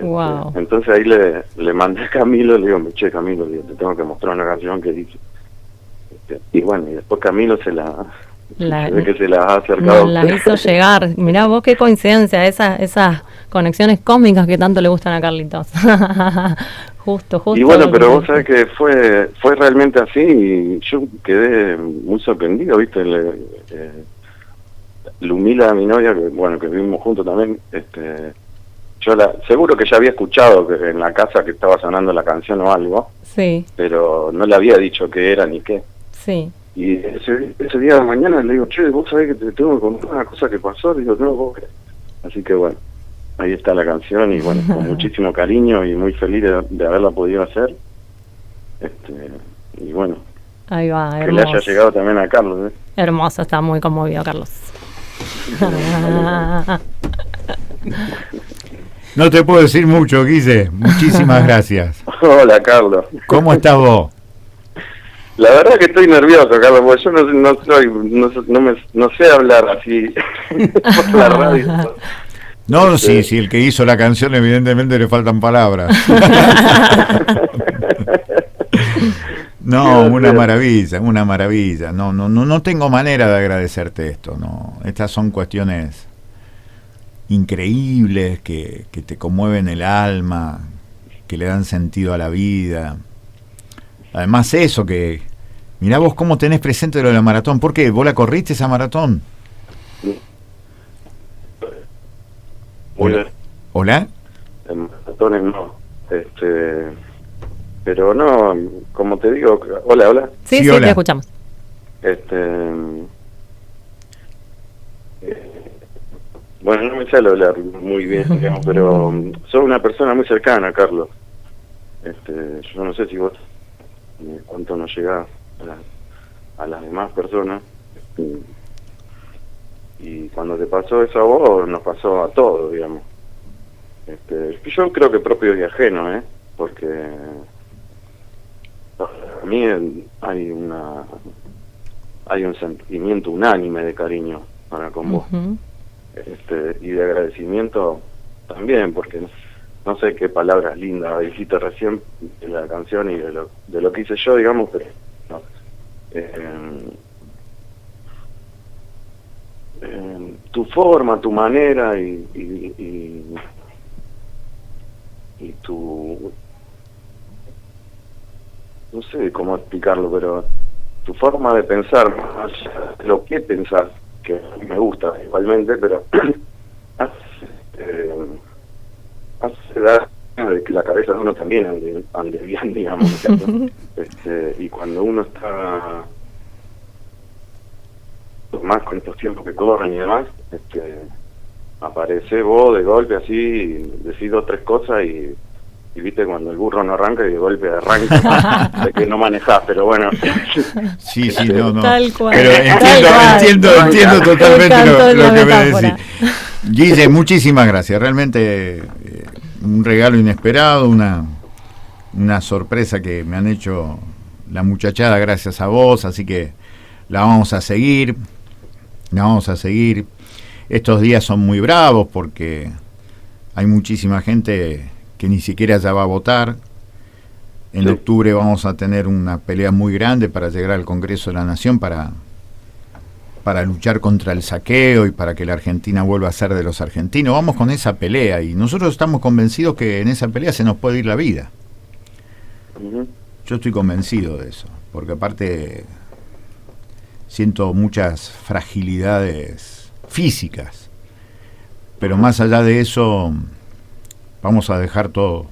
Wow. Entonces ahí le mandé a Camilo, le digo, che, Camilo, le digo, te tengo que mostrar una canción que dice. Y bueno, y después Camilo se ve que se la ha acercado. Nos la hizo llegar. Mirá vos qué coincidencia, esas conexiones cósmicas que tanto le gustan a Carlitos. Justo. Y bueno, pero vos sabés que fue realmente así y yo quedé muy sorprendido, ¿viste? Lumila, mi novia, que vivimos juntos también, seguro que ya había escuchado que en la casa que estaba sonando la canción o algo, Sí, pero no le había dicho qué era ni qué. sí. Y ese día de mañana le digo, che, vos sabés que te tengo que contar una cosa que pasó, digo, no, vos crees. Así que bueno, ahí está la canción y bueno, con muchísimo cariño y muy feliz de haberla podido hacer. Y bueno, Ahí va, que le haya hermoso. llegado también a Carlos, ¿eh? Hermoso, está muy conmovido, Carlos. No te puedo decir mucho, Guille. Muchísimas gracias. Hola, Carlos. ¿Cómo estás vos? La verdad que estoy nervioso, Carlos, porque yo no sé hablar así por la radio. No, sí, el que hizo la canción evidentemente le faltan palabras. No, una maravilla. No tengo manera de agradecerte esto, no. Estas son cuestiones increíbles que te conmueven el alma, que le dan sentido a la vida. Además eso que, mirá vos cómo tenés presente lo de la maratón. ¿Por qué? ¿Vos la corriste esa maratón? Muy Hola. bien. ¿Hola? En maratones no. Pero no, como te digo, hola. Sí, Sí, sí, hola. te escuchamos. Bueno, no me sale hablar muy bien, digamos, pero soy una persona muy cercana, Carlos. Yo no sé si vos cuánto nos llegás a las demás personas. Y cuando te pasó eso a vos, nos pasó a todos, digamos. Yo creo que propio y ajeno, porque a mí hay un sentimiento unánime de cariño para con vos. Ujú. Y de agradecimiento también, porque no sé qué palabras lindas dijiste recién de la canción y de lo que hice yo, digamos, pero no. Tu forma, tu manera y tu, no sé cómo explicarlo, pero tu forma de pensar, más allá de lo que pensar, que me gusta igualmente, pero hace dar de que la cabeza de uno también ande bien, digamos, ¿no? Y cuando uno está más con estos tiempos que corren y demás, aparece vos de golpe así, y decís 2 o 3 cosas y viste cuando el burro no arranca y de golpe arranca. Sé que no manejás, pero bueno. Sí, no. Tal cual. Pero entiendo totalmente encantó lo la que me metáfora. decís. Guille, muchísimas gracias. Realmente un regalo inesperado, una sorpresa que me han hecho la muchachada gracias a vos, así que la vamos a seguir. Estos días son muy bravos porque hay muchísima gente que ni siquiera ya va a votar. En octubre vamos a tener una pelea muy grande para llegar al Congreso de la Nación para luchar contra el saqueo y para que la Argentina vuelva a ser de los argentinos. Vamos con esa pelea y nosotros estamos convencidos que en esa pelea se nos puede ir la vida. Yo estoy convencido de eso, porque aparte siento muchas fragilidades físicas, pero más allá de eso vamos a dejar todo.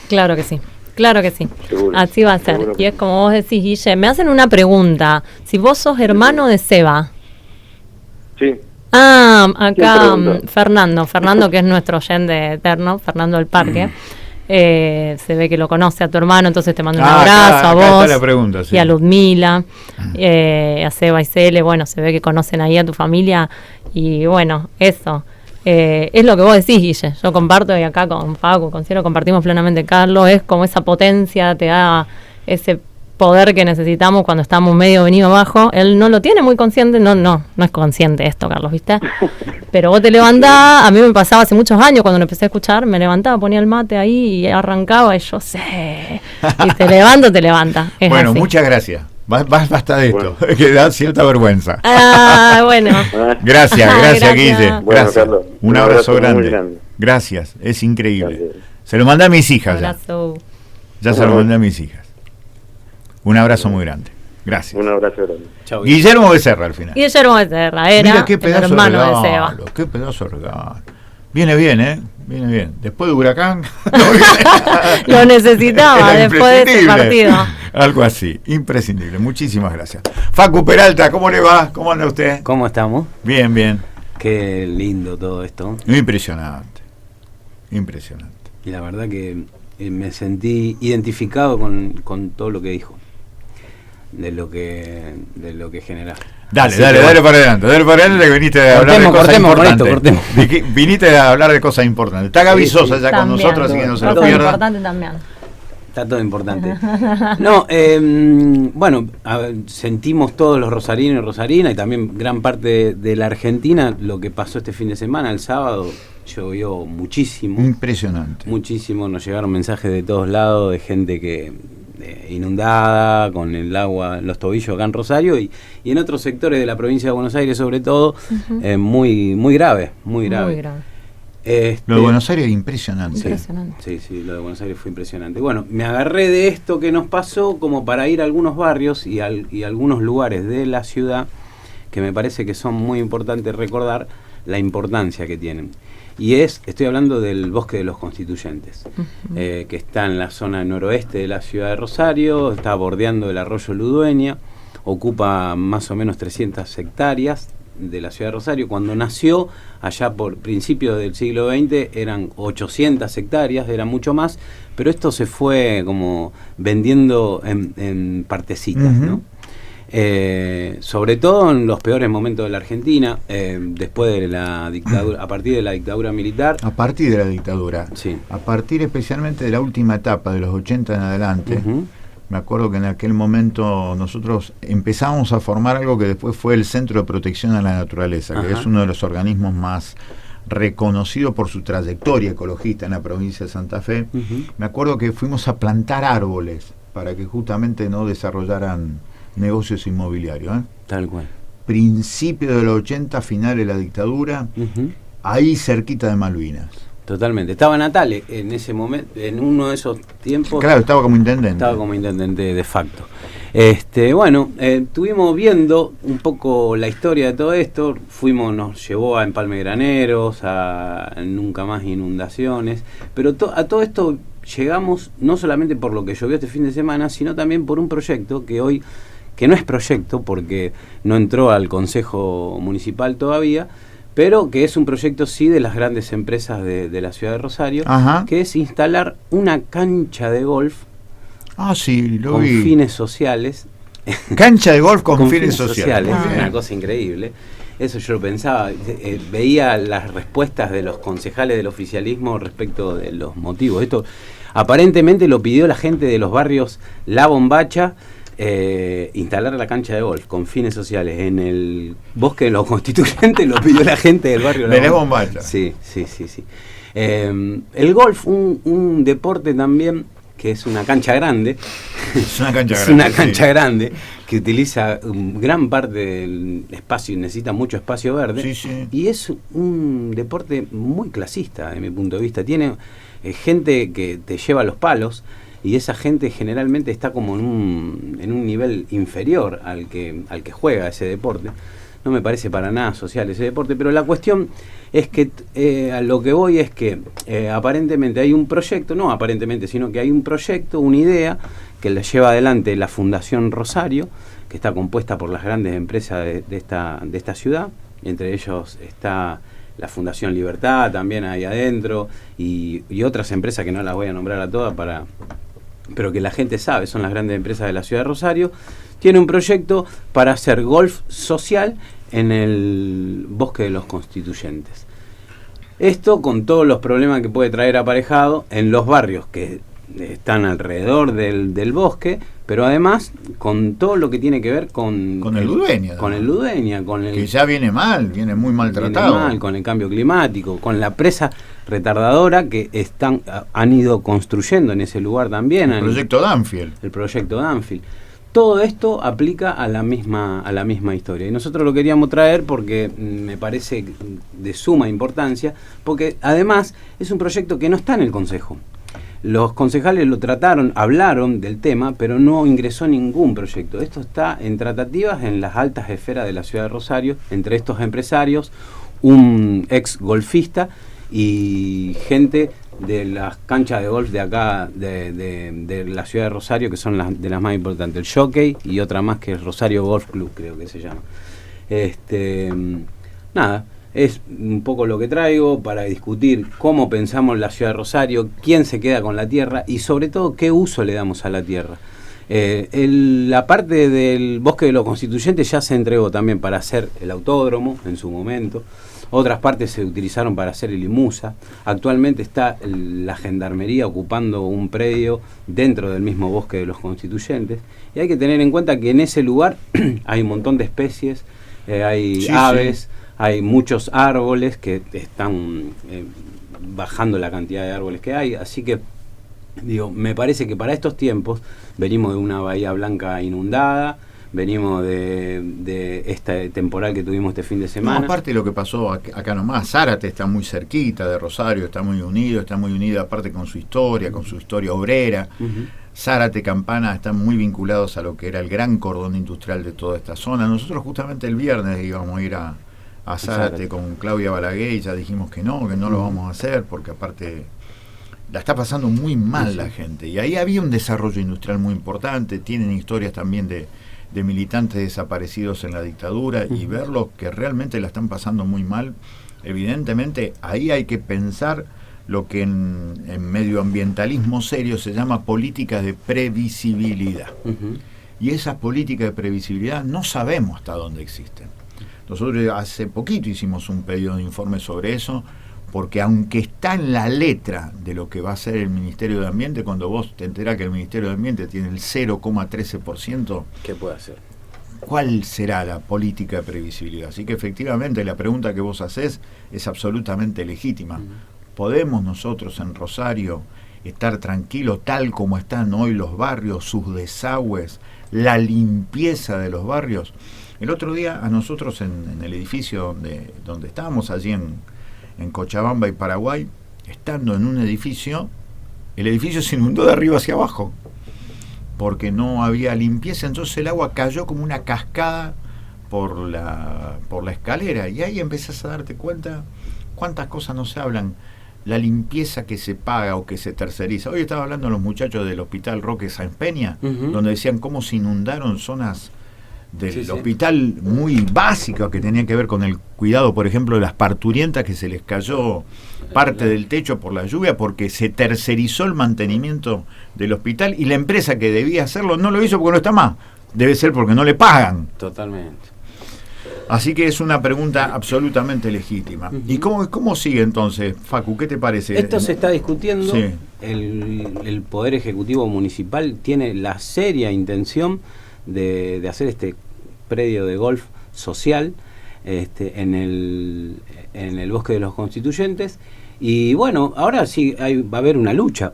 Claro que sí. Claro que sí, Seguro, así va a ser. seguro que Y es sí. como vos decís, Guille, me hacen una pregunta. Si vos sos hermano de Seba. Sí, Acá ¿Quién preguntó? Fernando, que es nuestro oyente eterno, Fernando del Parque. Se ve que lo conoce a tu hermano, entonces te mando un abrazo acá a vos está la pregunta, sí. y a Ludmila, a Seba y Cele. Bueno, se ve que conocen ahí a tu familia y bueno, eso. Es lo que vos decís, Guille. Yo comparto y acá con Facu, con Cielo, compartimos plenamente. Carlos, es como esa potencia, te da ese poder que necesitamos cuando estamos medio venido abajo. Él no lo tiene muy consciente, no es consciente esto, Carlos, ¿viste? Pero vos te levantás, a mí me pasaba hace muchos años cuando lo empecé a escuchar, me levantaba, ponía el mate ahí y arrancaba y yo sé. Y te levanta. Es Bueno, así. muchas gracias. Basta de esto, que da cierta vergüenza. Bueno. Gracias, Gracias. Guille. Bueno, Gracias. Carlos, Un abrazo muy grande. grande. Gracias, es increíble. Gracias. Se lo mandé a mis hijas ya. Abrazo. Ya se lo mandé a mis hijas. Un abrazo muy grande. Gracias. Un abrazo grande. Chau. Guillermo Becerra al final. Guillermo Becerra era Mira qué el pedazo de hermano de regalo, Seba. qué pedazo de regalo. Viene bien, ¿eh? Viene bien. Después de Huracán. Lo necesitaba Era después de ese imprescindible. partido. Algo así, imprescindible. Muchísimas gracias. Facu Peralta, ¿cómo le va? ¿Cómo anda usted? ¿Cómo estamos? Bien, bien. Qué lindo todo esto. Impresionante. Impresionante. Y la verdad que me sentí identificado con todo lo que dijo. De lo que generaste. Dale, Así dale, que dale bueno. para adelante, dale para adelante que viniste a hablar de Cortemos, cosas cortemos con esto, importantes. cortemos. Viniste a hablar de cosas importantes. Está Gaby Sí, Sosa sí. ya con También. nosotros, así que no se lo Cosas pierda. importantes también. Está todo importante. No, bueno, sentimos todos los rosarinos y rosarinas y también gran parte de la Argentina lo que pasó este fin de semana, el sábado, llovió muchísimo. Impresionante. Muchísimo, nos llegaron mensajes de todos lados de gente que inundada, con el agua en los tobillos acá en Rosario y en otros sectores de la provincia de Buenos Aires sobre todo, muy grave, muy grave. Muy grave. Lo de Buenos Aires es impresionante. Impresionante. Sí, lo de Buenos Aires fue impresionante. Bueno, me agarré de esto que nos pasó como para ir a algunos barrios y algunos lugares de la ciudad que me parece que son muy importantes recordar la importancia que tienen. Y estoy hablando del Bosque de los Constituyentes, que está en la zona noroeste de la ciudad de Rosario, está bordeando el arroyo Ludueña, ocupa más o menos 300 hectáreas de la ciudad de Rosario. Cuando nació, allá por principios del siglo XX, eran 800 hectáreas, era mucho más, pero esto se fue como vendiendo en partecitas, ¿no? Sobre todo en los peores momentos de la Argentina, después de la dictadura, a partir de la dictadura militar. A partir de la dictadura, sí. A partir especialmente de la última etapa, de los 80 en adelante, me acuerdo que en aquel momento nosotros empezamos a formar algo que después fue el Centro de Protección a la Naturaleza, que es uno de los organismos más reconocido por su trayectoria ecologista en la provincia de Santa Fe. Me acuerdo que fuimos a plantar árboles para que justamente no desarrollaran negocios inmobiliarios. Tal cual. Principio de los 80, final de la dictadura, ahí cerquita de Malvinas. Totalmente. Estaba Natale en ese momento, en uno de esos tiempos. Claro, estaba como intendente. Estaba como intendente de facto. Bueno, estuvimos viendo un poco la historia de todo esto. Nos llevó a Empalme Graneros, a Nunca Más Inundaciones. Pero a todo esto llegamos no solamente por lo que llovió este fin de semana, sino también por un proyecto que no es proyecto porque no entró al Consejo Municipal todavía, pero que es un proyecto sí de las grandes empresas de la ciudad de Rosario, que es instalar una cancha de golf con fines sociales. Cancha de golf con fines sociales. Una cosa increíble. Eso yo lo pensaba, veía las respuestas de los concejales del oficialismo respecto de los motivos. Esto aparentemente lo pidió la gente de los barrios La Bombacha, instalar la cancha de golf con fines sociales en el Bosque de los Constituyentes, lo pidió la gente del barrio La Bombacha. Sí. El golf, un deporte también que es una cancha grande. Es una cancha grande. Una cancha grande que utiliza gran parte del espacio y necesita mucho espacio verde. Y es un deporte muy clasista, de mi punto de vista. Tiene gente que te lleva los palos, y esa gente generalmente está como en un nivel inferior al que juega ese deporte. No me parece para nada social ese deporte, pero la cuestión es que a lo que voy es que aparentemente hay un proyecto, no aparentemente, sino que hay un proyecto, una idea que la lleva adelante la Fundación Rosario, que está compuesta por las grandes empresas de esta ciudad. Entre ellos está la Fundación Libertad también ahí adentro, y otras empresas que no las voy a nombrar a todas pero que la gente sabe, son las grandes empresas de la ciudad de Rosario. Tiene un proyecto para hacer golf social en el Bosque de los Constituyentes. Esto con todos los problemas que puede traer aparejado en los barrios que están alrededor del bosque, pero además con todo lo que tiene que ver con el Ludueña. Que ya viene muy maltratado. Con el cambio climático, con la presa retardadora que han ido construyendo en ese lugar también. El proyecto Danfield. Todo esto aplica a la misma historia. Y nosotros lo queríamos traer porque me parece de suma importancia, porque además es un proyecto que no está en el Consejo. Los concejales lo trataron, hablaron del tema, pero no ingresó ningún proyecto. Esto está en tratativas en las altas esferas de la ciudad de Rosario, entre estos empresarios, un ex golfista y gente de las canchas de golf de acá, de la ciudad de Rosario, que son de las más importantes, el Jockey y otra más que es Rosario Golf Club, creo que se llama. Nada, es un poco lo que traigo para discutir cómo pensamos la ciudad de Rosario, quién se queda con la tierra y sobre todo qué uso le damos a la tierra. La parte del Bosque de los Constituyentes ya se entregó también para hacer el autódromo en su momento. Otras partes se utilizaron para hacer el IMUSA. Actualmente está la Gendarmería ocupando un predio dentro del mismo Bosque de los Constituyentes. Y hay que tener en cuenta que en ese lugar hay un montón de especies, hay aves, hay muchos árboles que están bajando la cantidad de árboles que hay. Así que, me parece que para estos tiempos venimos de una Bahía Blanca inundada, venimos de este temporal que tuvimos este fin de semana. No, aparte de lo que pasó acá nomás, Zárate está muy cerquita de Rosario, está muy unido aparte con su historia obrera. Zárate, Campana, están muy vinculados a lo que era el gran cordón industrial de toda esta zona. Nosotros justamente el viernes íbamos a ir a Zárate con Claudia Balaguer y ya dijimos que no lo vamos a hacer, porque aparte la está pasando muy mal la gente. Y ahí había un desarrollo industrial muy importante, tienen historias también de militantes desaparecidos en la dictadura, y verlos que realmente la están pasando muy mal. Evidentemente ahí hay que pensar lo que en medioambientalismo serio se llama políticas de previsibilidad. Y esas políticas de previsibilidad no sabemos hasta dónde existen. Nosotros hace poquito hicimos un pedido de informe sobre eso, porque aunque está en la letra de lo que va a hacer el Ministerio de Ambiente, cuando vos te enterás que el Ministerio de Ambiente tiene el 0,13%, ¿qué puede hacer? ¿Cuál será la política de previsibilidad? Así que efectivamente la pregunta que vos hacés es absolutamente legítima. ¿Podemos nosotros en Rosario estar tranquilos tal como están hoy los barrios, sus desagües, la limpieza de los barrios? El otro día a nosotros en el edificio donde estábamos, allí en Cochabamba y Paraguay, estando en un edificio, el edificio se inundó de arriba hacia abajo, porque no había limpieza, entonces el agua cayó como una cascada por la escalera, y ahí empezás a darte cuenta cuántas cosas no se hablan. La limpieza que se paga o que se terceriza. Hoy estaba hablando los muchachos del Hospital Roque Sáenz Peña, donde decían cómo se inundaron zonas del hospital muy básicas que tenían que ver con el cuidado, por ejemplo, de las parturientas, que se les cayó parte del techo por la lluvia porque se tercerizó el mantenimiento del hospital, y la empresa que debía hacerlo no lo hizo porque no está más. Debe ser porque no le pagan. Totalmente. Así que es una pregunta absolutamente legítima. ¿Y cómo sigue entonces, Facu? ¿Qué te parece? Esto se está discutiendo. Sí. El Poder Ejecutivo Municipal tiene la seria intención de hacer este predio de golf social en el Bosque de los Constituyentes. Y bueno, ahora sí va a haber una lucha,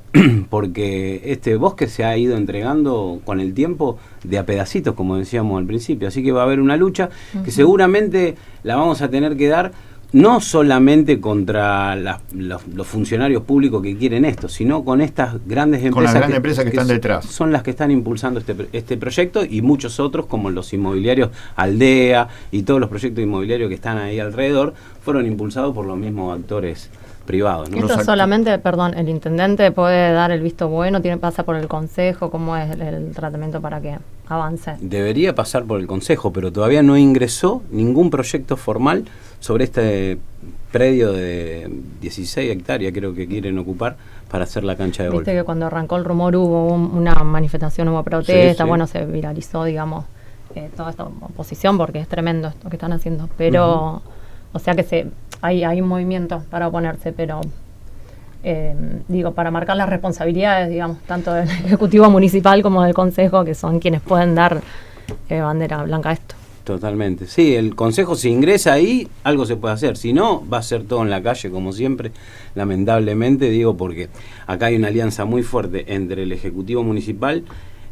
porque este bosque se ha ido entregando con el tiempo de a pedacitos, como decíamos al principio. Así que va a haber una lucha que seguramente la vamos a tener que dar, no solamente contra los funcionarios públicos que quieren esto, sino con estas grandes empresas, con las grandes empresas que están detrás. Son las que están impulsando este proyecto, y muchos otros, como los inmobiliarios Aldea y todos los proyectos inmobiliarios que están ahí alrededor, fueron impulsados por los mismos actores privados, ¿no? Esto solamente, perdón, el intendente puede dar el visto bueno, pasa por el consejo, ¿cómo es el tratamiento para que avance? Debería pasar por el consejo, pero todavía no ingresó ningún proyecto formal sobre este predio de 16 hectáreas, creo que quieren ocupar para hacer la cancha de golf. Viste que cuando arrancó el rumor hubo una manifestación, hubo protesta, sí. Bueno, se viralizó, digamos, toda esta oposición, porque es tremendo esto que están haciendo, pero, o sea que hay un movimiento para oponerse, pero para marcar las responsabilidades, digamos, tanto del Ejecutivo Municipal como del Consejo, que son quienes pueden dar bandera blanca a esto. Totalmente, sí, el Consejo, si ingresa ahí, algo se puede hacer, si no, va a ser todo en la calle, como siempre, lamentablemente, porque acá hay una alianza muy fuerte entre el Ejecutivo Municipal,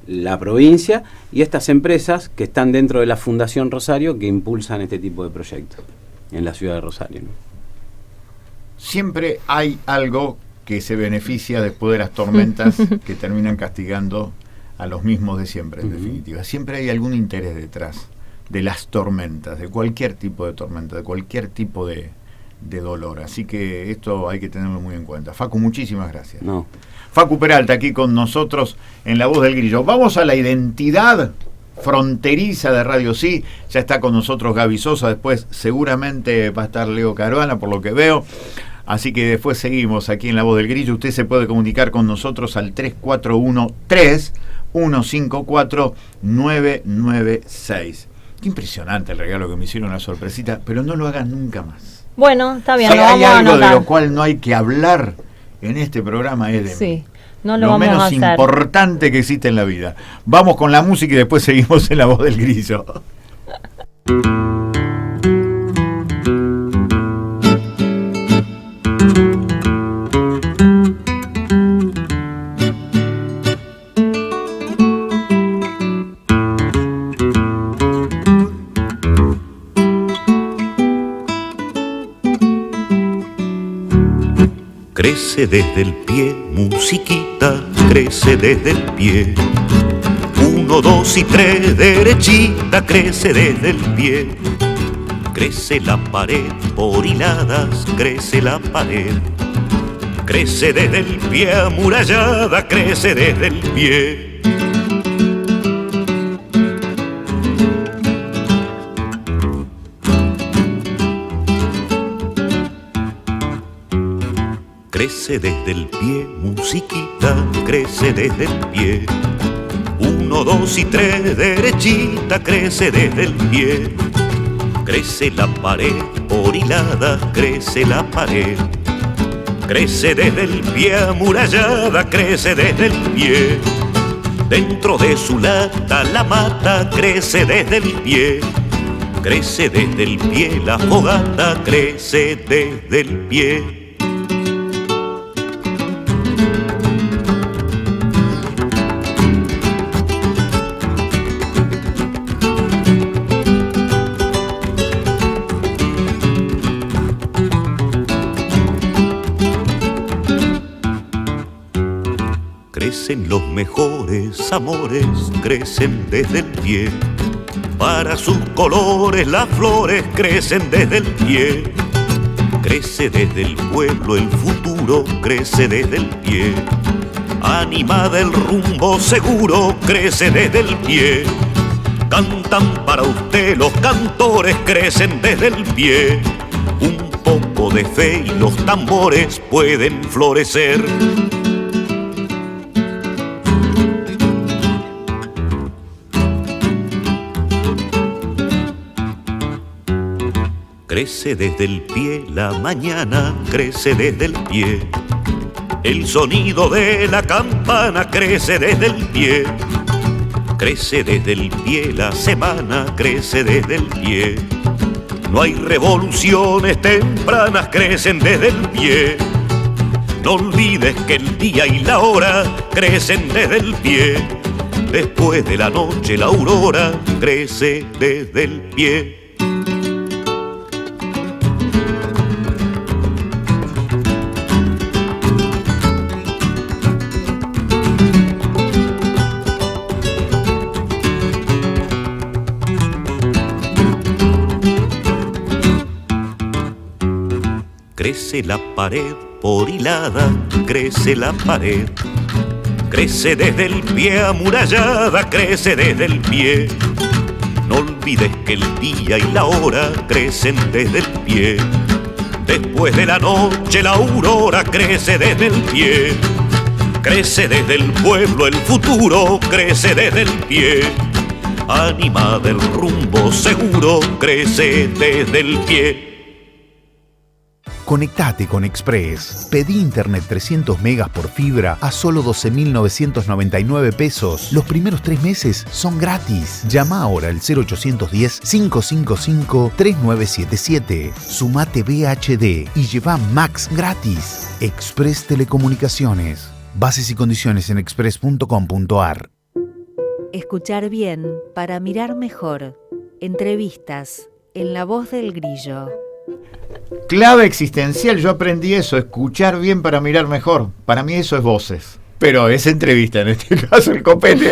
la provincia y estas empresas que están dentro de la Fundación Rosario, que impulsan este tipo de proyectos en la ciudad de Rosario, ¿no? Siempre hay algo que se beneficia después de las tormentas que terminan castigando a los mismos de siempre, en definitiva. Siempre hay algún interés detrás de las tormentas, de cualquier tipo de tormenta, de cualquier tipo de dolor. Así que esto hay que tenerlo muy en cuenta. Facu, muchísimas gracias. No. Facu Peralta aquí con nosotros en La Voz del Grillo. Vamos a la identidad fronteriza de Radio Sí. Ya está con nosotros Gaby Sosa, después seguramente va a estar Leo Caruana, por lo que veo. Así que después seguimos aquí en La Voz del Grillo. Usted se puede comunicar con nosotros al 341-3154-996. Qué impresionante el regalo que me hicieron, una sorpresita, pero no lo hagan nunca más. Bueno, está bien, Si lo hay vamos a algo anotar. de lo cual no hay que hablar en este programa es de mí. Sí, no lo Lo vamos a menos hacer. importante que existe en la vida. Vamos con la música y después seguimos en La Voz del Grillo. Crece desde el pie, musiquita, crece desde el pie. 1, 2 y 3, derechita, crece desde el pie. Crece la pared por hiladas, crece la pared. Crece desde el pie amurallada, crece desde el pie. Crece desde el pie, musiquita, crece desde el pie. 1, 2 y 3, derechita, crece desde el pie. Crece la pared por hilada, crece la pared. Crece desde el pie amurallada, crece desde el pie. Dentro de su lata la mata, crece desde el pie. Crece desde el pie la fogata, crece desde el pie. Crecen los mejores amores, crecen desde el pie. Para sus colores las flores crecen desde el pie. Crece desde el pueblo el futuro, crece desde el pie. Animada el rumbo seguro, crece desde el pie. Cantan para usted los cantores, crecen desde el pie. Un poco de fe y los tambores pueden florecer. Crece desde el pie la mañana, crece desde el pie. El sonido de la campana crece desde el pie. Crece desde el pie la semana, crece desde el pie. No hay revoluciones tempranas, crecen desde el pie. No olvides que el día y la hora crecen desde el pie. Después de la noche la aurora crece desde el pie. Crece la pared por hilada, crece la pared. Crece desde el pie amurallada, crece desde el pie. No olvides que el día y la hora crecen desde el pie. Después de la noche la aurora crece desde el pie. Crece desde el pueblo el futuro, crece desde el pie. Ánima del rumbo seguro, crece desde el pie. Conectate con Express. Pedí internet 300 megas por fibra a solo 12.999 pesos. Los primeros 3 meses son gratis. Llama ahora al 0810-555-3977. Sumate VHD y lleva Max gratis. Express Telecomunicaciones. Bases y condiciones en express.com.ar. Escuchar bien para mirar mejor. Entrevistas en La Voz del Grillo. Clave existencial, yo aprendí eso, escuchar bien para mirar mejor. Para mí eso es voces. Pero es entrevista, en este caso el copete.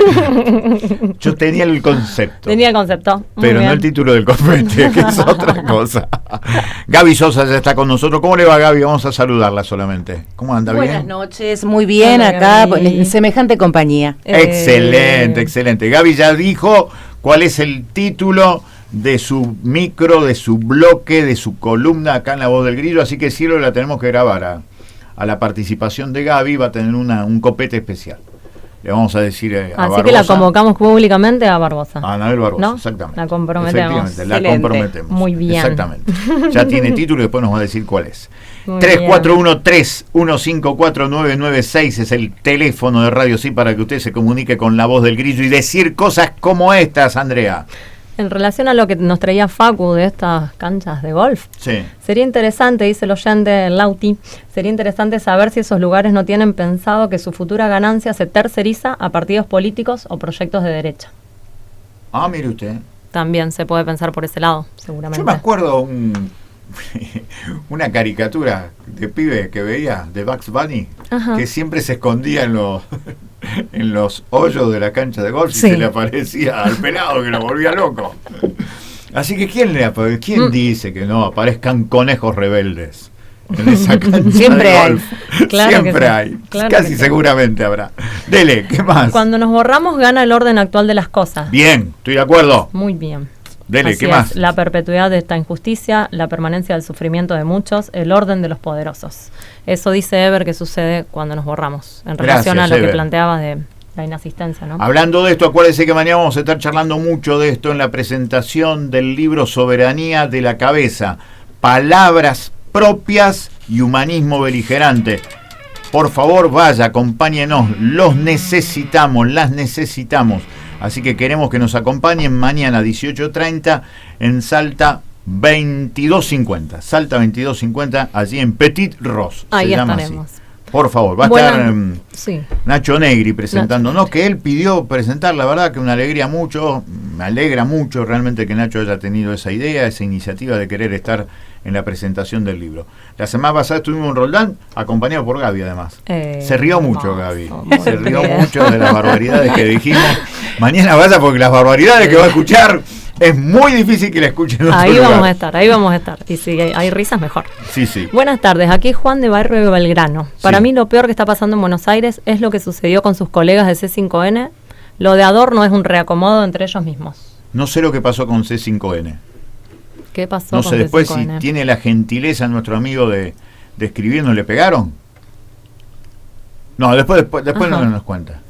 Yo tenía el concepto. Tenía el concepto. Pero no el título del copete, que es otra cosa. Gaby Sosa ya está con nosotros. ¿Cómo le va, Gaby? Vamos a saludarla solamente. ¿Cómo anda? ¿Bien? Buenas noches, muy bien. Hola, acá Gaby. En semejante compañía. Excelente, excelente. Gaby ya dijo cuál es el título de su micro, de su bloque, de su columna acá en La Voz del Grillo, así que Cielo la tenemos que grabar a la participación de Gaby, va a tener un copete especial. Le vamos a decir a Así Barbosa, que la convocamos públicamente a Barbosa. A Anabel Barbosa, ¿no? exactamente. La comprometemos. La comprometemos. Muy bien. Exactamente. Ya tiene título y después nos va a decir cuál es. 3413-154-996 es el teléfono de Radio Sí para que usted se comunique con La Voz del Grillo y decir cosas como estas, Andrea. En relación a lo que nos traía Facu de estas canchas de golf, sí. Sería interesante, dice el oyente Lauti, sería interesante saber si esos lugares no tienen pensado que su futura ganancia se terceriza a partidos políticos o proyectos de derecha. Ah, mire usted. También se puede pensar por ese lado, seguramente. Yo me acuerdo una caricatura de pibe que veía de Bugs Bunny, Ajá. que siempre se escondía en los en los hoyos de la cancha de golf Sí. y se le aparecía al pelado que lo volvía loco. Así que ¿quién dice que no aparezcan conejos rebeldes en esa cancha Siempre de hay. golf? Claro que Siempre sí. hay. Claro Casi que sí. seguramente habrá. Dele, ¿qué más? Cuando nos borramos gana el orden actual de las cosas. Bien, estoy de acuerdo. Muy bien. Dele, Así ¿qué es, más? la perpetuidad de esta injusticia, la permanencia del sufrimiento de muchos, el orden de los poderosos. Eso dice Eber que sucede cuando nos borramos, en relación Gracias, a lo Eber. que planteabas de la inasistencia, ¿no? Hablando de esto, acuérdense que mañana vamos a estar charlando mucho de esto en la presentación del libro Soberanía de la Cabeza, Palabras Propias y Humanismo Beligerante. Por favor, vaya, acompáñenos, los necesitamos, las necesitamos. Así que queremos que nos acompañen mañana 18:30 en Salta 2250. Salta 2250, allí en Petit Ross. Ahí se llama estaremos. así. Por favor, va a Bueno, estar sí. Nacho Negri presentándonos, que él pidió presentar, la verdad que me alegra mucho realmente que Nacho haya tenido esa idea, esa iniciativa de querer estar en la presentación del libro. La semana pasada estuvimos en Roldán, acompañado por Gaby además. Se rió mucho Gaby, se rió mucho de las barbaridades que dijimos. Mañana vaya porque las barbaridades que va a escuchar es muy difícil que la escuchen en otro Ahí lugar. vamos a estar, ahí vamos a estar. Y si hay risas, mejor. Sí, sí. Buenas tardes, aquí Juan de Barrio de Belgrano. Para Sí. mí lo peor que está pasando en Buenos Aires es lo que sucedió con sus colegas de C5N. Lo de Adorno es un reacomodo entre ellos mismos. No sé lo que pasó con C5N. ¿Qué pasó No con sé después si C5N? tiene la gentileza nuestro amigo de escribirnos, ¿le pegaron? No, después no nos cuenta.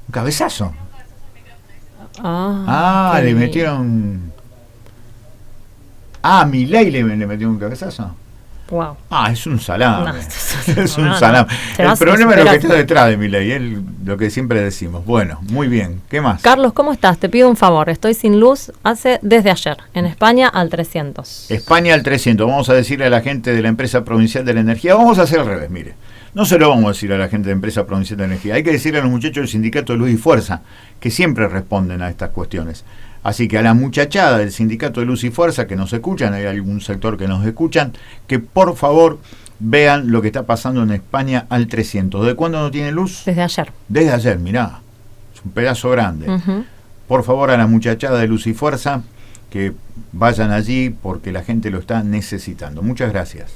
Un cabezazo. Ah, Le metieron... Milei le metió un cabezazo. Wow. Es un salame. No, Es un no, salame. se El va a problema es lo que superar. está detrás de Milei, lo que siempre decimos. Bueno, muy bien. ¿Qué más? Carlos, ¿cómo estás? Te pido un favor. Estoy sin luz desde ayer. En España al 300. España al 300. Vamos a decirle a la gente de la Empresa Provincial de la Energía. Vamos a hacer al revés, mire. No se lo vamos a decir a la gente de la Empresa Provincial de la Energía. Hay que decirle a los muchachos del Sindicato de Luz y Fuerza, que siempre responden a estas cuestiones. Así que a la muchachada del Sindicato de Luz y Fuerza que nos escuchan, hay algún sector que nos escuchan, que por favor vean lo que está pasando en España al 300. ¿De cuándo no tiene luz? Desde ayer. Desde ayer, mirá. Es un pedazo grande. Ujú. Por favor, a la muchachada de Luz y Fuerza, que vayan allí porque la gente lo está necesitando. Muchas gracias.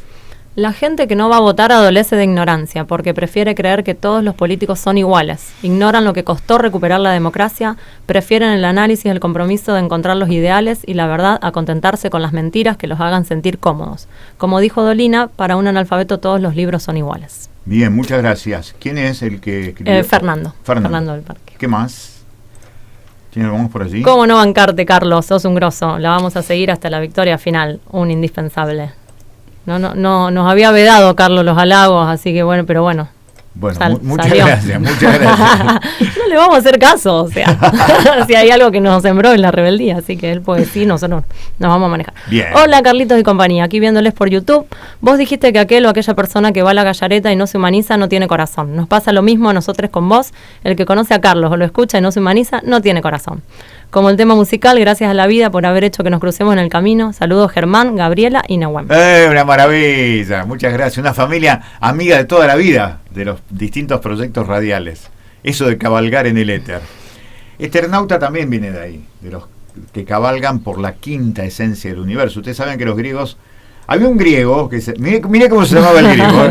La gente que no va a votar adolece de ignorancia porque prefiere creer que todos los políticos son iguales. Ignoran lo que costó recuperar la democracia, prefieren el análisis, el compromiso de encontrar los ideales y la verdad a contentarse con las mentiras que los hagan sentir cómodos. Como dijo Dolina, para un analfabeto todos los libros son iguales. Bien, muchas gracias. ¿Quién es el que escribió? Fernando del Parque. ¿Qué más? ¿Tiene algo más por allí? ¿Cómo no bancarte, Carlos? Sos un grosso. La vamos a seguir hasta la victoria final. Un indispensable. No, nos había vedado Carlos los halagos, así que bueno, pero bueno. Bueno, muchas salió. gracias, muchas gracias. No le vamos a hacer caso, o sea, si hay algo que nos sembró en la rebeldía, así que él puede decir, nosotros nos vamos a manejar. Bien. Hola Carlitos y compañía, aquí viéndoles por YouTube. Vos dijiste que aquel o aquella persona que va a la gallareta y no se humaniza no tiene corazón. Nos pasa lo mismo a nosotros con vos. El que conoce a Carlos o lo escucha y no se humaniza no tiene corazón. Como el tema musical, gracias a la vida por haber hecho que nos crucemos en el camino. Saludos Germán, Gabriela y Nahuem. Una maravilla, muchas gracias. Una familia amiga de toda la vida, de los distintos proyectos radiales. Eso de cabalgar en el éter. Eternauta también viene de ahí, de los que cabalgan por la quinta esencia del universo. Ustedes saben que los griegos... Había un griego que mire cómo se llamaba el griego.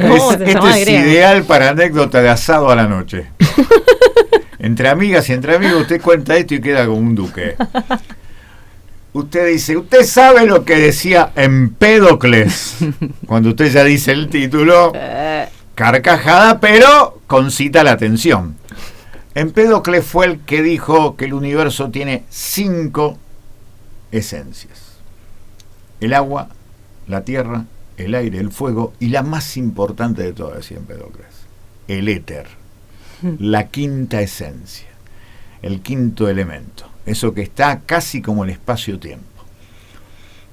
Esto es ideal para anécdota de asado a la noche. Entre amigas y entre amigos usted cuenta esto y queda como un duque. Usted dice, usted sabe lo que decía Empédocles. Cuando usted ya dice el título, carcajada, pero concita la atención. Empédocles fue el que dijo que el universo tiene 5 esencias: el agua, la tierra, el aire, el fuego y la más importante de todas, decía Empédocles, el éter, la quinta esencia, el quinto elemento, eso que está casi como el espacio-tiempo.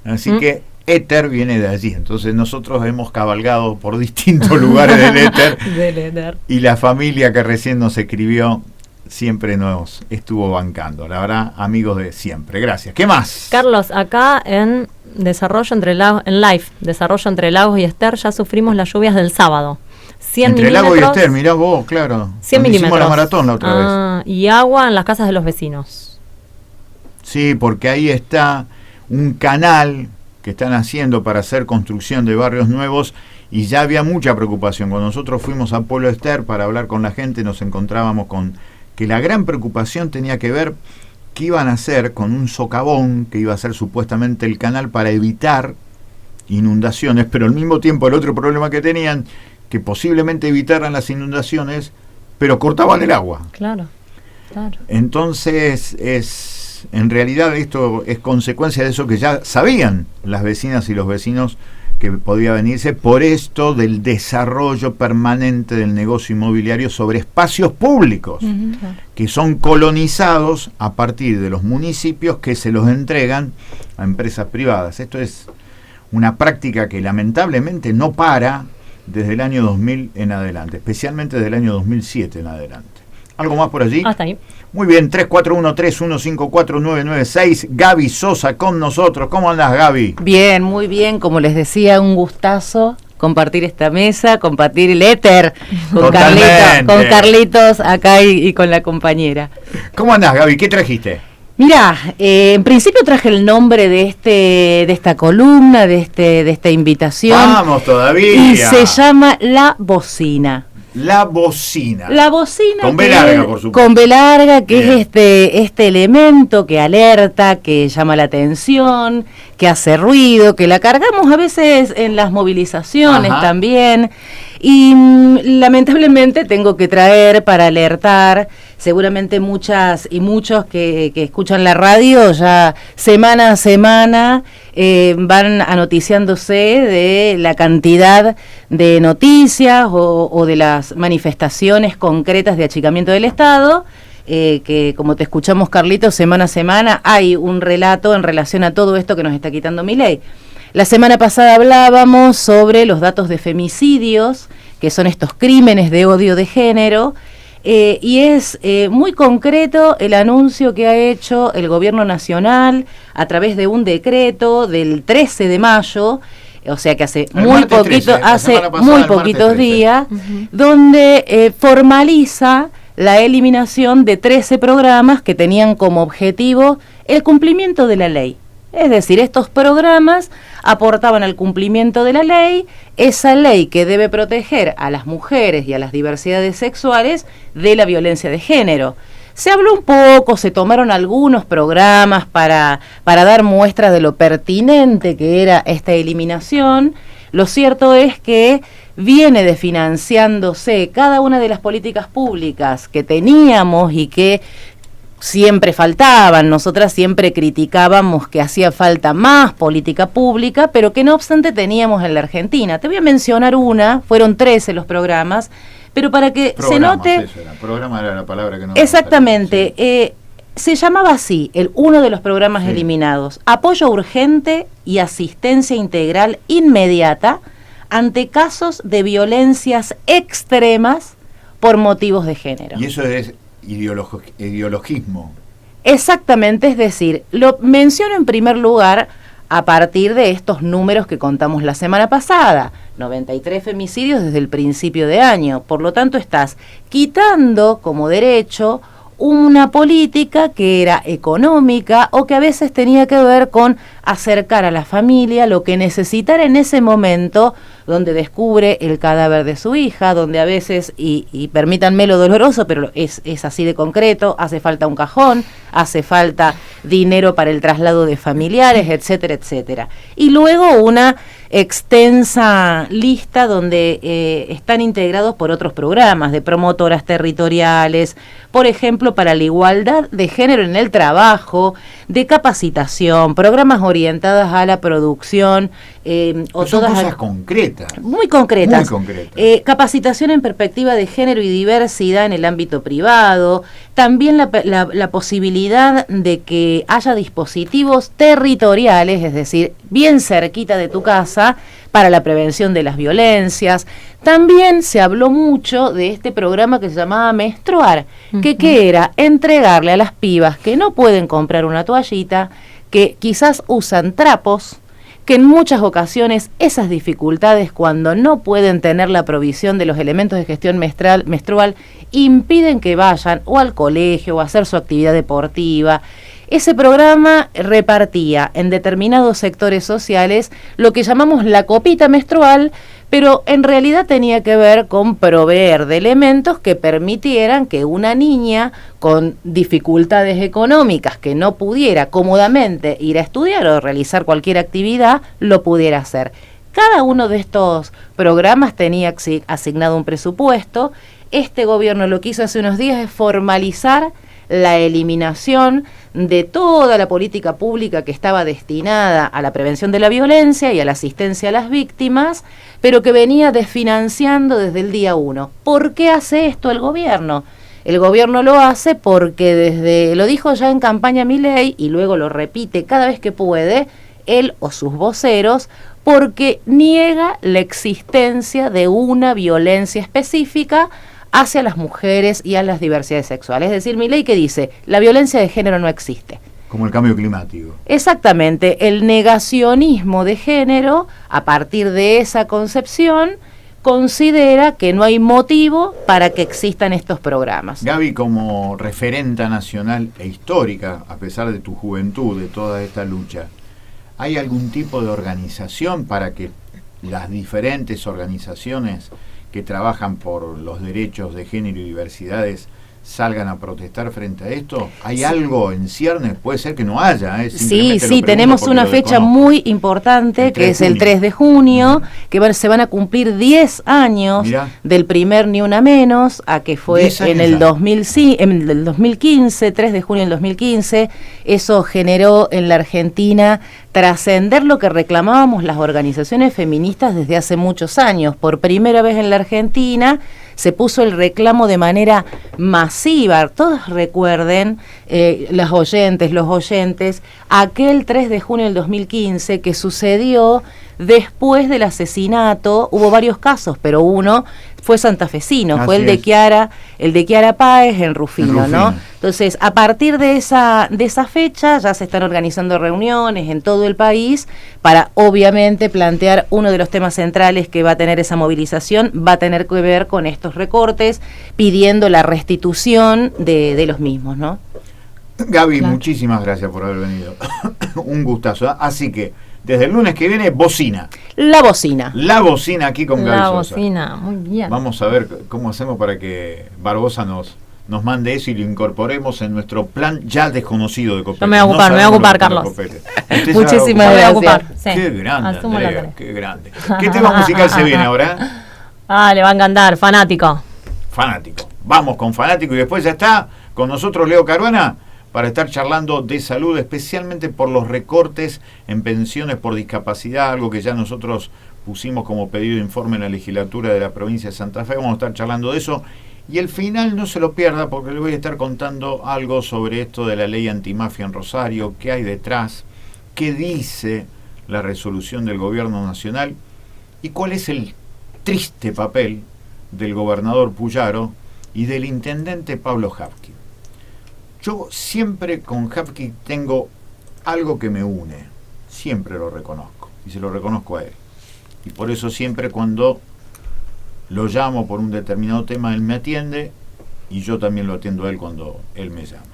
Así que éter viene de allí. Entonces nosotros hemos cabalgado por distintos lugares del éter y la familia que recién nos escribió siempre nos estuvo bancando. La verdad, amigos de siempre. Gracias. ¿Qué más? Carlos, acá en Desarrollo Entre Lagos, en Life, Desarrollo Entre Lagos y Ester, ya sufrimos las lluvias del sábado. 100 Entre milímetros. Lago y Ester, mirá vos, claro. 100 milímetros. Hicimos la maratón la otra vez. Y agua en las casas de los vecinos. Sí, porque ahí está un canal que están haciendo para hacer construcción de barrios nuevos y ya había mucha preocupación. Cuando nosotros fuimos a Pueblo Ester para hablar con la gente, nos encontrábamos con que la gran preocupación tenía que ver qué iban a hacer con un socavón que iba a ser supuestamente el canal para evitar inundaciones, pero al mismo tiempo el otro problema que tenían, que posiblemente evitaran las inundaciones, pero cortaban el agua. Claro, claro. Entonces, en realidad esto es consecuencia de eso que ya sabían las vecinas y los vecinos que podía venirse por esto del desarrollo permanente del negocio inmobiliario sobre espacios públicos, que son colonizados a partir de los municipios que se los entregan a empresas privadas. Esto es una práctica que lamentablemente no para desde el año 2000 en adelante, especialmente desde el año 2007 en adelante. ¿Algo más por allí? Hasta ahí. Muy bien, 341-3154-996. Gaby Sosa con nosotros. ¿Cómo andás, Gaby? Bien, muy bien. Como les decía, un gustazo compartir esta mesa, compartir el éter con Carlitos acá y con la compañera. ¿Cómo andás, Gaby? ¿Qué trajiste? Mirá, en principio traje el nombre de esta columna, de esta invitación. Vamos todavía. Y se llama La Bocina. La bocina. La bocina. Con B larga, por supuesto. Con B larga, que Bien. es este elemento que alerta, que llama la atención, que hace ruido, que la cargamos a veces en las movilizaciones también. Y lamentablemente tengo que traer para alertar, seguramente muchas y muchos que escuchan la radio ya semana a semana van anoticiándose de la cantidad de noticias o de las manifestaciones concretas de achicamiento del Estado, que como te escuchamos, Carlitos, semana a semana hay un relato en relación a todo esto que nos está quitando Milei. La semana pasada hablábamos sobre los datos de femicidios, que son estos crímenes de odio de género, y es muy concreto el anuncio que ha hecho el Gobierno Nacional a través de un decreto del 13 de mayo, o sea que hace muy poquitos días, donde formaliza la eliminación de 13 programas que tenían como objetivo el cumplimiento de la ley. Es decir, estos programas aportaban al cumplimiento de la ley, esa ley que debe proteger a las mujeres y a las diversidades sexuales de la violencia de género. Se habló un poco, se tomaron algunos programas para dar muestra de lo pertinente que era esta eliminación. Lo cierto es que viene desfinanciándose cada una de las políticas públicas que teníamos y que siempre faltaban. Nosotras siempre criticábamos que hacía falta más política pública, pero que no obstante teníamos en la Argentina. Te voy a mencionar una, fueron 13 los programas, pero para que se note... Programa era la palabra que no... Exactamente, sí. Se llamaba así, uno de los programas eliminados, Apoyo Urgente y Asistencia Integral Inmediata ante casos de violencias extremas por motivos de género. Y eso es ideologismo. Exactamente, es decir, lo menciono en primer lugar a partir de estos números que contamos la semana pasada, 93 femicidios desde el principio de año, por lo tanto estás quitando como derecho una política que era económica o que a veces tenía que ver con acercar a la familia lo que necesitara en ese momento donde descubre el cadáver de su hija, donde a veces, y permítanme lo doloroso, pero es así de concreto, hace falta un cajón, hace falta dinero para el traslado de familiares, etcétera, etcétera. Y luego una extensa lista donde están integrados por otros programas de promotoras territoriales, por ejemplo, para la igualdad de género en el trabajo, de capacitación, programas orientados a la producción o son todas cosas concretas. Muy concretas. Capacitación en perspectiva de género y diversidad en el ámbito privado. También la posibilidad de que haya dispositivos territoriales, es decir, bien cerquita de tu casa, para la prevención de las violencias. También se habló mucho de este programa que se llamaba Menstruar, que era entregarle a las pibas que no pueden comprar una toallita, que quizás usan trapos, que en muchas ocasiones esas dificultades, cuando no pueden tener la provisión de los elementos de gestión menstrual, impiden que vayan o al colegio o a hacer su actividad deportiva. Ese programa repartía en determinados sectores sociales lo que llamamos la copita menstrual, pero en realidad tenía que ver con proveer de elementos que permitieran que una niña con dificultades económicas que no pudiera cómodamente ir a estudiar o realizar cualquier actividad, lo pudiera hacer. Cada uno de estos programas tenía asignado un presupuesto. Este gobierno lo que hizo hace unos días es formalizar la eliminación de toda la política pública que estaba destinada a la prevención de la violencia y a la asistencia a las víctimas, pero que venía desfinanciando desde el día 1. ¿Por qué hace esto el gobierno? El gobierno lo hace porque lo dijo ya en campaña Milei y luego lo repite cada vez que puede, él o sus voceros, porque niega la existencia de una violencia específica hacia las mujeres y a las diversidades sexuales. Es decir, Milei que dice, la violencia de género no existe. Como el cambio climático. Exactamente, el negacionismo de género, a partir de esa concepción, considera que no hay motivo para que existan estos programas. Gaby, como referenta nacional e histórica, a pesar de tu juventud, de toda esta lucha, ¿hay algún tipo de organización para que las diferentes organizaciones que trabajan por los derechos de género y diversidades salgan a protestar frente a esto? ¿Hay algo en ciernes? Puede ser que no haya. Sí, tenemos una fecha muy importante, que es el 3 de junio, que se van a cumplir 10 años del primer Ni Una Menos, a que fue en el 2015, 3 de junio del 2015. Eso generó en la Argentina trascender lo que reclamábamos las organizaciones feministas desde hace muchos años. Por primera vez en la Argentina se puso el reclamo de manera masiva. Todos recuerden, las oyentes, los oyentes, aquel 3 de junio del 2015 que sucedió después del asesinato. Hubo varios casos, pero uno fue santafesino, fue el de Chiara Páez en Rufino, ¿no? Entonces, a partir de esa fecha ya se están organizando reuniones en todo el país para, obviamente, plantear uno de los temas centrales que va a tener esa movilización, va a tener que ver con estos recortes, pidiendo la restitución de los mismos, ¿no? Gaby, muchísimas gracias por haber venido. Un gustazo. Así que, desde el lunes que viene, bocina. La bocina. La bocina aquí con Gaby Sosa. La bocina, muy bien. Vamos a ver cómo hacemos para que Barbosa nos mande eso y lo incorporemos en nuestro plan ya desconocido de Copete. Yo me voy a ocupar, Carlos. Muchísimas gracias. Sí. Qué grande, Andrea, qué grande. ¿Qué tema musical se viene ahora? Le va a encantar, Fanático. Fanático. Vamos con Fanático y después ya está con nosotros Leo Caruana para estar charlando de salud, especialmente por los recortes en pensiones por discapacidad, algo que ya nosotros pusimos como pedido de informe en la legislatura de la provincia de Santa Fe. Vamos a estar charlando de eso. Y el final no se lo pierda, porque le voy a estar contando algo sobre esto de la ley antimafia en Rosario, qué hay detrás, qué dice la resolución del gobierno nacional y cuál es el triste papel del gobernador Puyaro y del intendente Pablo Hapkin. Yo siempre con Hapkin tengo algo que me une, siempre lo reconozco, y se lo reconozco a él. Y por eso siempre cuando lo llamo por un determinado tema, él me atiende, y yo también lo atiendo a él cuando él me llama.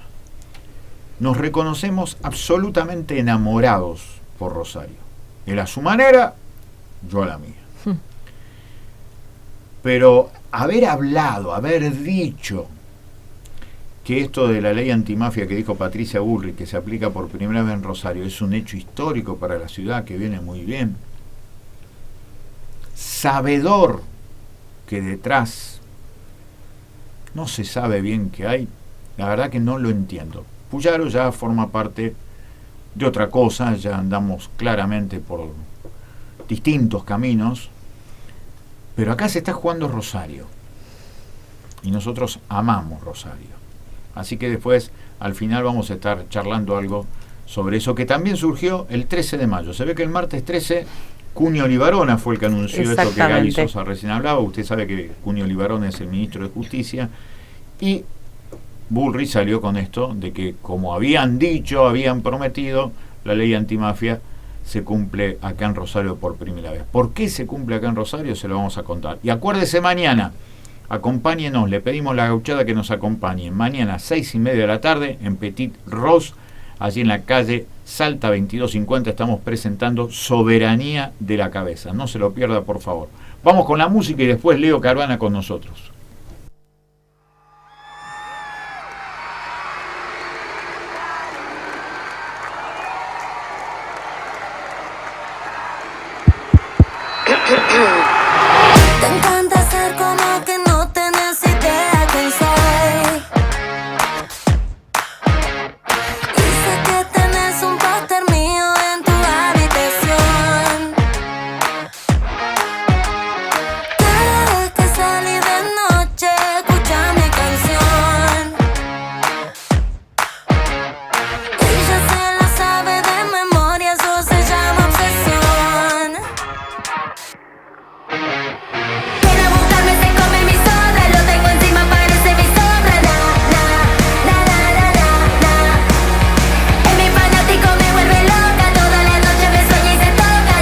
Nos reconocemos absolutamente enamorados por Rosario. Él a su manera, yo a la mía. Pero haber hablado, haber dicho que esto de la ley antimafia que dijo Patricia Bullrich, que se aplica por primera vez en Rosario, es un hecho histórico para la ciudad, que viene muy bien. Sabedor que detrás no se sabe bien qué hay, la verdad que no lo entiendo. Puyaro ya forma parte de otra cosa, ya andamos claramente por distintos caminos, pero acá se está jugando Rosario y nosotros amamos Rosario, así que después al final vamos a estar charlando algo sobre eso, que también surgió el 13 de mayo. Se ve que el martes 13 Cunio Libarona fue el que anunció esto que Gaby Sosa recién hablaba. Usted sabe que Cunio Libarona es el ministro de Justicia, y Bullrich salió con esto de que, como habían dicho, habían prometido, la ley antimafia se cumple acá en Rosario por primera vez. ¿Por qué se cumple acá en Rosario? Se lo vamos a contar. Y acuérdese, mañana, acompáñenos, le pedimos la gauchada que nos acompañe. Mañana a 6:30 de la tarde en Petit Rose, allí en la calle Salta 2250, estamos presentando Soberanía de la Cabeza. No se lo pierda, por favor. Vamos con la música y después Leo Caruana con nosotros. Te encanta ser como que no tenés idea quién soy. Y sé que tenés un póster mío en tu habitación. Cada vez que salí de noche, escucha mi canción. Ella se la sabe de memoria, eso se llama obsesión. Ven a buscarme, se come mi soda, lo tengo encima, parece mi sombra. Es mi fanático, me vuelve loca, toda la noche me sueña y se toca.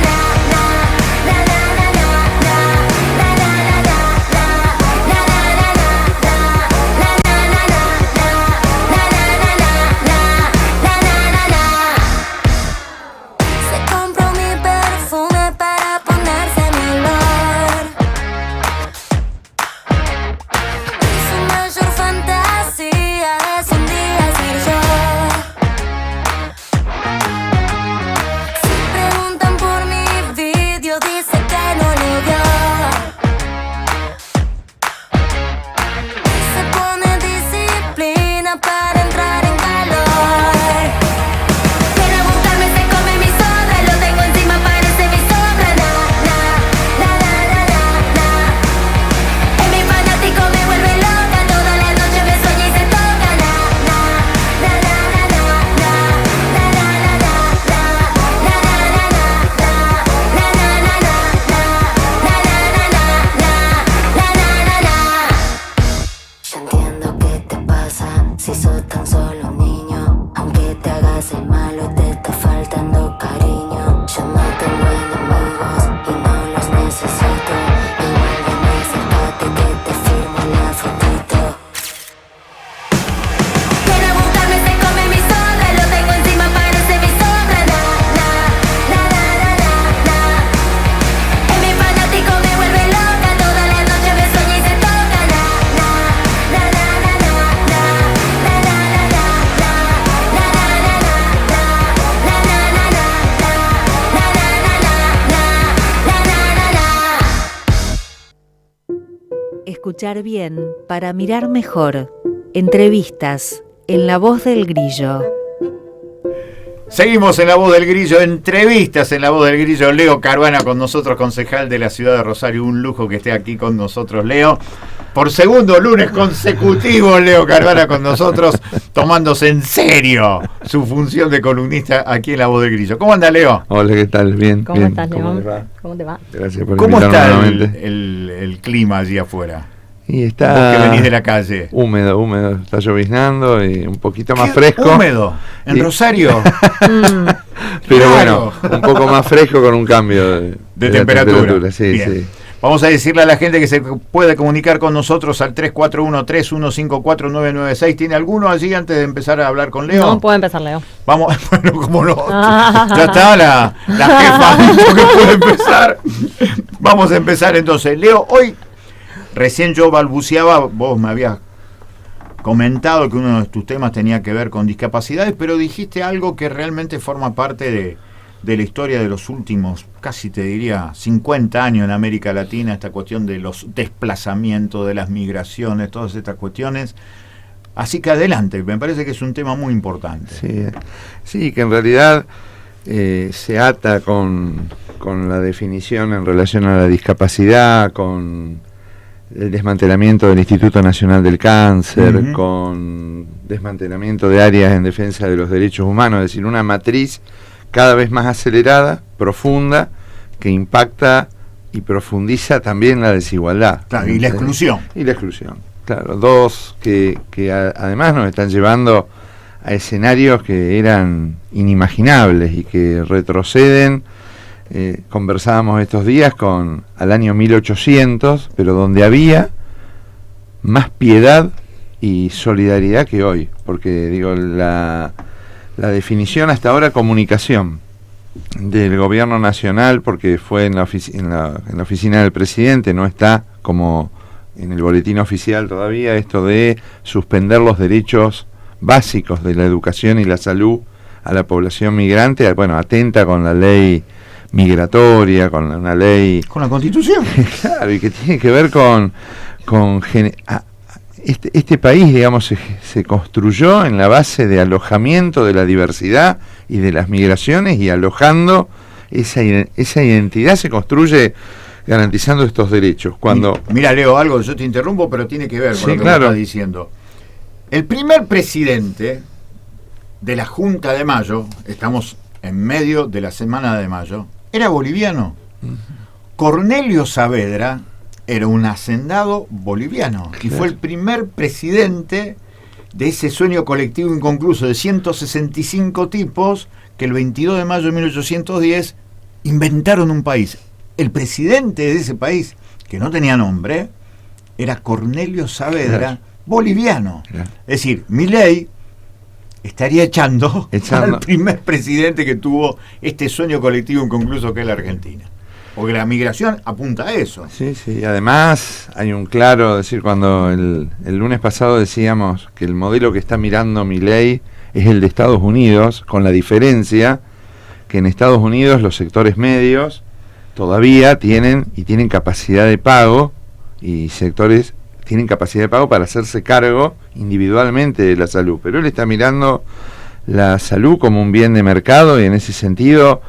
Se compró mi perfume para ponerse mi olor. Y su mayor fantasía es un día ser yo. Si preguntan por mi vídeo, dice que no lo vio. Y se pone disciplina para entrar en calor. Viene a buscarme, se come mi soda, lo tengo encima, parece mi sombra. Es mi fanático, me vuelve loca, toda la noche me sueña y se toca. Yo entiendo qué te pasa si sos tan solo un niño. Aunque te hagas el malo, te está faltando cariño. Yo no tengo enemigos y no los necesito. Igual ven, acércate que te firmo la fotito. Viene a buscarme, se come mi soda, lo tengo encima, parece mi sombra. Es mi fanático, me vuelve loca, toda la noche me sueña y se toca. Escuchar bien para mirar mejor. Entrevistas en La Voz del Grillo. Seguimos en La Voz del Grillo, entrevistas en La Voz del Grillo. Leo Caruana con nosotros, concejal de la ciudad de Rosario. Un lujo que esté aquí con nosotros, Leo. Por segundo lunes consecutivo, Leo Caruana con nosotros, tomándose en serio su función de columnista aquí en La Voz del Grillo. ¿Cómo anda, Leo? Hola, ¿qué tal? Bien. ¿Cómo bien. estás, ¿Cómo León? le va? ¿Cómo te va? Gracias por ¿Cómo invitarme está nuevamente. el clima allí afuera? Y Vos está que venís de la calle. húmedo, está lloviznando y un poquito más fresco. ¿Húmedo? ¿En Rosario? Pero Claro. bueno, un poco más fresco con un cambio de la temperatura. Sí, Bien. sí. Vamos a decirle a la gente que se puede comunicar con nosotros al 341-3154-996. ¿Tiene alguno allí antes de empezar a hablar con Leo? No puede empezar, Leo. Vamos, bueno, como no. Ya está la jefa que puede empezar. Vamos a empezar entonces. Leo, hoy, recién yo balbuceaba, vos me habías comentado que uno de tus temas tenía que ver con discapacidades, pero dijiste algo que realmente forma parte de la historia de los últimos, casi te diría, 50 años en América Latina, esta cuestión de los desplazamientos, de las migraciones, todas estas cuestiones. Así que adelante, me parece que es un tema muy importante. Sí, que en realidad se ata con la definición en relación a la discapacidad, con el desmantelamiento del Instituto Nacional del Cáncer, con desmantelamiento de áreas en defensa de los derechos humanos, es decir, una matriz cada vez más acelerada, profunda, que impacta y profundiza también la desigualdad. Claro, y la exclusión. Y la exclusión, claro, dos que además nos están llevando a escenarios que eran inimaginables y que retroceden. Conversábamos estos días al año 1800, pero donde había más piedad y solidaridad que hoy, porque digo, la definición hasta ahora comunicación del gobierno nacional, porque fue en la oficina del presidente, no está como en el boletín oficial todavía, esto de suspender los derechos básicos de la educación y la salud a la población migrante, bueno, atenta con la ley migratoria, con una ley... Con la Constitución. Claro, y que tiene que ver con este país, digamos, se construyó en la base de alojamiento de la diversidad y de las migraciones, y alojando esa identidad se construye garantizando estos derechos. Cuando Mira, Leo, algo, yo te interrumpo, pero tiene que ver con lo que claro. estás diciendo. El primer presidente de la Junta de Mayo, estamos en medio de la Semana de Mayo, era boliviano. Cornelio Saavedra era un hacendado boliviano, y fue el primer presidente de ese sueño colectivo inconcluso de 165 tipos que el 22 de mayo de 1810 inventaron un país. El presidente de ese país, que no tenía nombre, era Cornelio Saavedra, boliviano. Es decir, Milei estaría echando al primer presidente que tuvo este sueño colectivo inconcluso que es la Argentina. Porque la migración apunta a eso. Sí, sí. Además, hay un claro, decir, cuando el lunes pasado decíamos que el modelo que está mirando Milei es el de Estados Unidos, con la diferencia que en Estados Unidos los sectores medios todavía tienen capacidad de pago, y sectores tienen capacidad de pago para hacerse cargo individualmente de la salud. Pero él está mirando la salud como un bien de mercado, y en ese sentido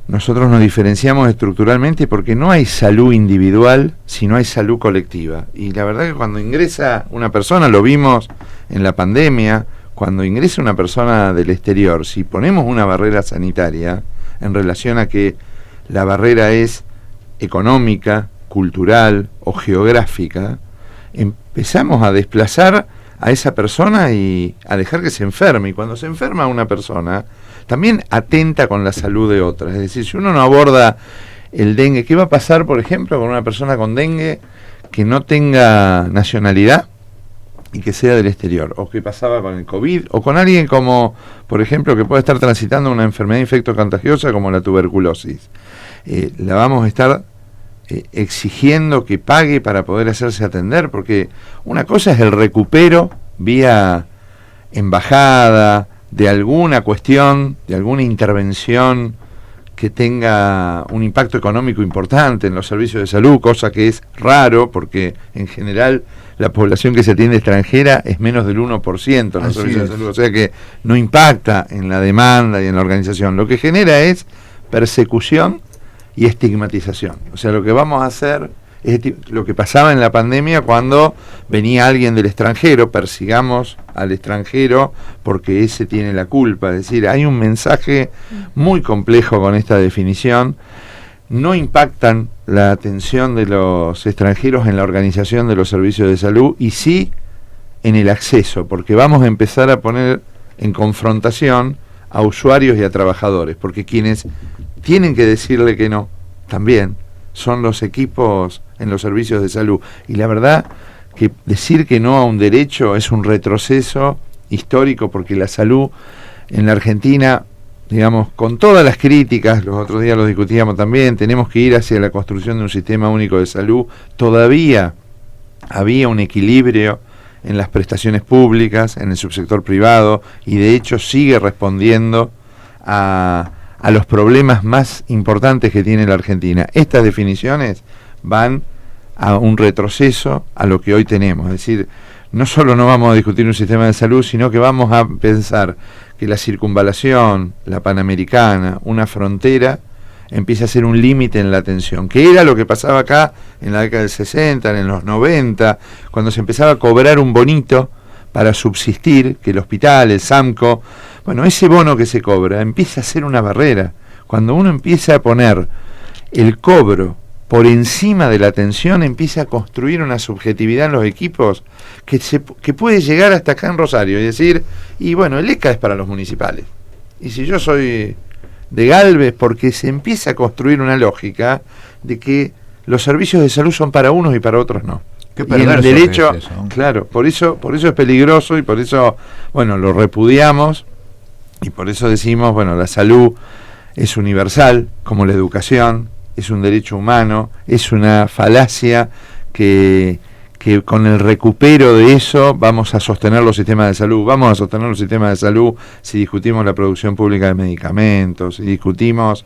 nosotros nos diferenciamos estructuralmente porque no hay salud individual si no hay salud colectiva. Y la verdad que cuando ingresa una persona, lo vimos en la pandemia, cuando ingresa una persona del exterior, si ponemos una barrera sanitaria en relación a que la barrera es económica, cultural o geográfica, empezamos a desplazar a esa persona y a dejar que se enferme. Y cuando se enferma una persona, también atenta con la salud de otras. Es decir, si uno no aborda el dengue, ¿qué va a pasar, por ejemplo, con una persona con dengue que no tenga nacionalidad y que sea del exterior? ¿O qué pasaba con el COVID? ¿O con alguien como, por ejemplo, que puede estar transitando una enfermedad infectocontagiosa como la tuberculosis? La vamos a estar exigiendo que pague para poder hacerse atender, porque una cosa es el recupero vía embajada, de alguna cuestión, de alguna intervención que tenga un impacto económico importante en los servicios de salud, cosa que es raro porque en general la población que se atiende extranjera es menos del 1% en los servicios de salud, o sea que no impacta en la demanda y en la organización. Lo que genera es persecución y estigmatización. O sea, lo que vamos a hacer es lo que pasaba en la pandemia cuando venía alguien del extranjero, persigamos al extranjero porque ese tiene la culpa. Es decir, hay un mensaje muy complejo con esta definición. No impactan la atención de los extranjeros en la organización de los servicios de salud, y sí en el acceso, porque vamos a empezar a poner en confrontación a usuarios y a trabajadores, porque quienes tienen que decirle que no también son los equipos en los servicios de salud. Y la verdad que decir que no a un derecho es un retroceso histórico, porque la salud en la Argentina, digamos, con todas las críticas, los otros días lo discutíamos también, tenemos que ir hacia la construcción de un sistema único de salud. Todavía había un equilibrio en las prestaciones públicas, en el subsector privado, y de hecho sigue respondiendo a los problemas más importantes que tiene la Argentina. Estas definiciones van a un retroceso a lo que hoy tenemos. Es decir, no solo no vamos a discutir un sistema de salud, sino que vamos a pensar que la circunvalación, la Panamericana, una frontera, empieza a ser un límite en la atención, que era lo que pasaba acá en la década del 60, en los 90, cuando se empezaba a cobrar un bonito para subsistir, que el hospital, el SAMCO, bueno, ese bono que se cobra empieza a ser una barrera. Cuando uno empieza a poner el cobro por encima de la atención, empieza a construir una subjetividad en los equipos que puede llegar hasta acá en Rosario y decir, y bueno, el ECA es para los municipales. Y si yo soy de Galvez, porque se empieza a construir una lógica de que los servicios de salud son para unos y para otros no. Qué y el derecho, es eso. Claro, por eso es peligroso y por eso, bueno, lo repudiamos y por eso decimos, bueno, la salud es universal, como la educación, es un derecho humano, es una falacia que con el recupero de eso vamos a sostener los sistemas de salud. Vamos a sostener los sistemas de salud si discutimos la producción pública de medicamentos, si discutimos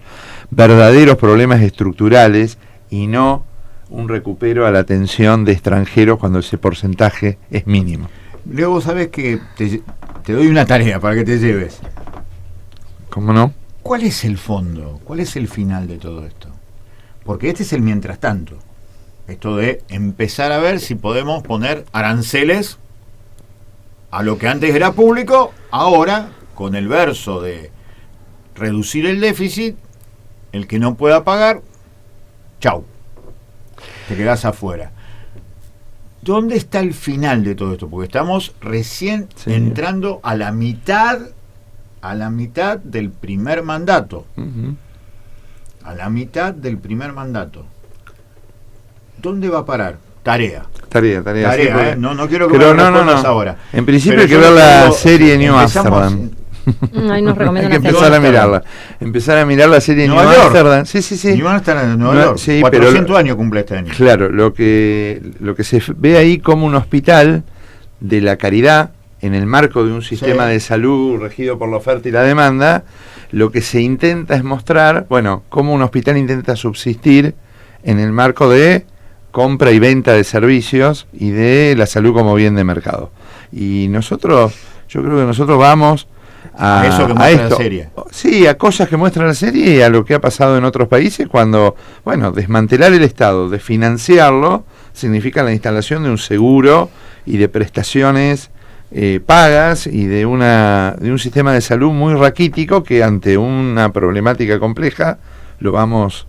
verdaderos problemas estructurales y no un recupero a la atención de extranjeros cuando ese porcentaje es mínimo. Leo, vos sabés que te doy una tarea para que te lleves. ¿Cómo no? ¿Cuál es el fondo? ¿Cuál es el final de todo esto? Porque este es el mientras tanto. Esto de empezar a ver si podemos poner aranceles a lo que antes era público, ahora con el verso de reducir el déficit, el que no pueda pagar, chau, te quedás afuera. ¿Dónde está el final de todo esto? Porque estamos recién entrando a la mitad del primer mandato. Uh-huh. A la mitad del primer mandato. ¿Dónde va a parar? Tarea. Tarea, sí, porque... No quiero que me respondas ahora. En principio hay que ver la serie New Amsterdam. Ahí nos recomiendan hay que empezar a mirar la serie New Amsterdam. Sí. New Amsterdam en Nueva York. Sí, 400 años cumple este año. Claro, lo que se ve ahí como un hospital de la caridad en el marco de un sistema de salud regido por la oferta y la demanda, lo que se intenta es mostrar, bueno, cómo un hospital intenta subsistir en el marco de compra y venta de servicios y de la salud como bien de mercado. Y yo creo que nosotros vamos a eso que muestra la serie. Sí, a cosas que muestra la serie y a lo que ha pasado en otros países cuando, bueno, desmantelar el Estado, desfinanciarlo, significa la instalación de un seguro y de prestaciones pagas y de un sistema de salud muy raquítico que ante una problemática compleja lo vamos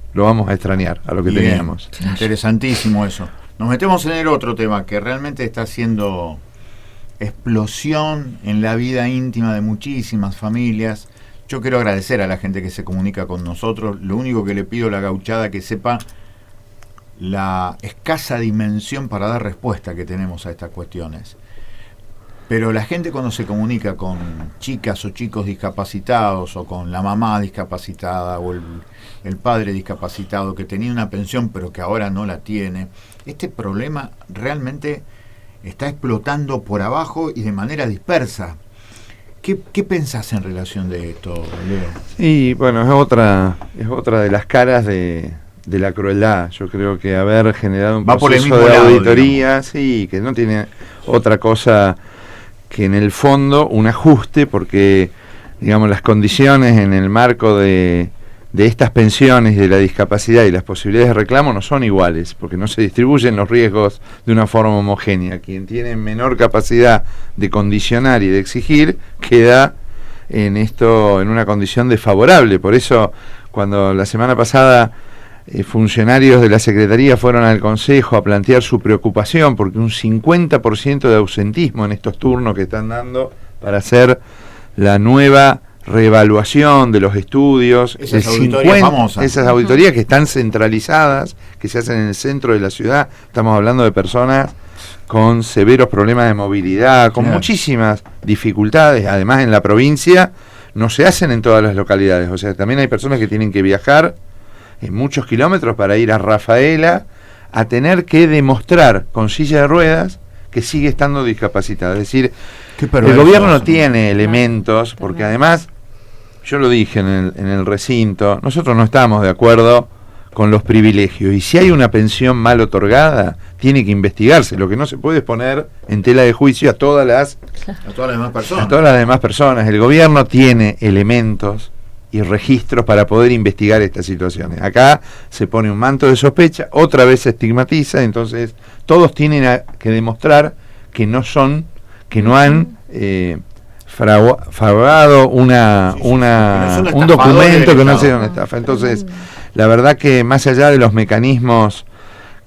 a extrañar a lo que teníamos. Interesantísimo eso. Nos metemos en el otro tema que realmente está haciendo explosión en la vida íntima de muchísimas familias. Yo quiero agradecer a la gente que se comunica con nosotros. Lo único que le pido a la gauchada que sepa la escasa dimensión para dar respuesta que tenemos a estas cuestiones. Pero la gente cuando se comunica con chicas o chicos discapacitados o con la mamá discapacitada o el padre discapacitado que tenía una pensión pero que ahora no la tiene, este problema realmente está explotando por abajo y de manera dispersa. ¿Qué pensás en relación de esto, Leo? Y bueno, es otra de las caras de la crueldad. Yo creo que haber generado un proceso de auditoría, sí, que no tiene otra cosa que en el fondo un ajuste, porque digamos las condiciones en el marco de estas pensiones, de la discapacidad y las posibilidades de reclamo no son iguales, porque no se distribuyen los riesgos de una forma homogénea. Quien tiene menor capacidad de condicionar y de exigir queda en una condición desfavorable. Por eso cuando la semana pasada funcionarios de la Secretaría fueron al Consejo a plantear su preocupación porque un 50% de ausentismo en estos turnos que están dando para hacer la nueva reevaluación de los estudios, esas auditorías famosas, esas auditorías que están centralizadas, que se hacen en el centro de la ciudad. Estamos hablando de personas con severos problemas de movilidad, con muchísimas dificultades. Además, en la provincia no se hacen en todas las localidades, o sea, también hay personas que tienen que viajar en muchos kilómetros para ir a Rafaela a tener que demostrar con silla de ruedas que sigue estando discapacitada. Es decir, el gobierno no tiene elementos, porque además, yo lo dije en el recinto, nosotros no estamos de acuerdo con los privilegios. Y si hay una pensión mal otorgada, tiene que investigarse. Lo que no se puede es poner en tela de juicio a todas las demás personas. El gobierno tiene elementos y registros para poder investigar estas situaciones. Acá se pone un manto de sospecha, otra vez se estigmatiza, entonces todos tienen que demostrar que no han fraguado un documento, que no sea una estafa. Entonces, la verdad que más allá de los mecanismos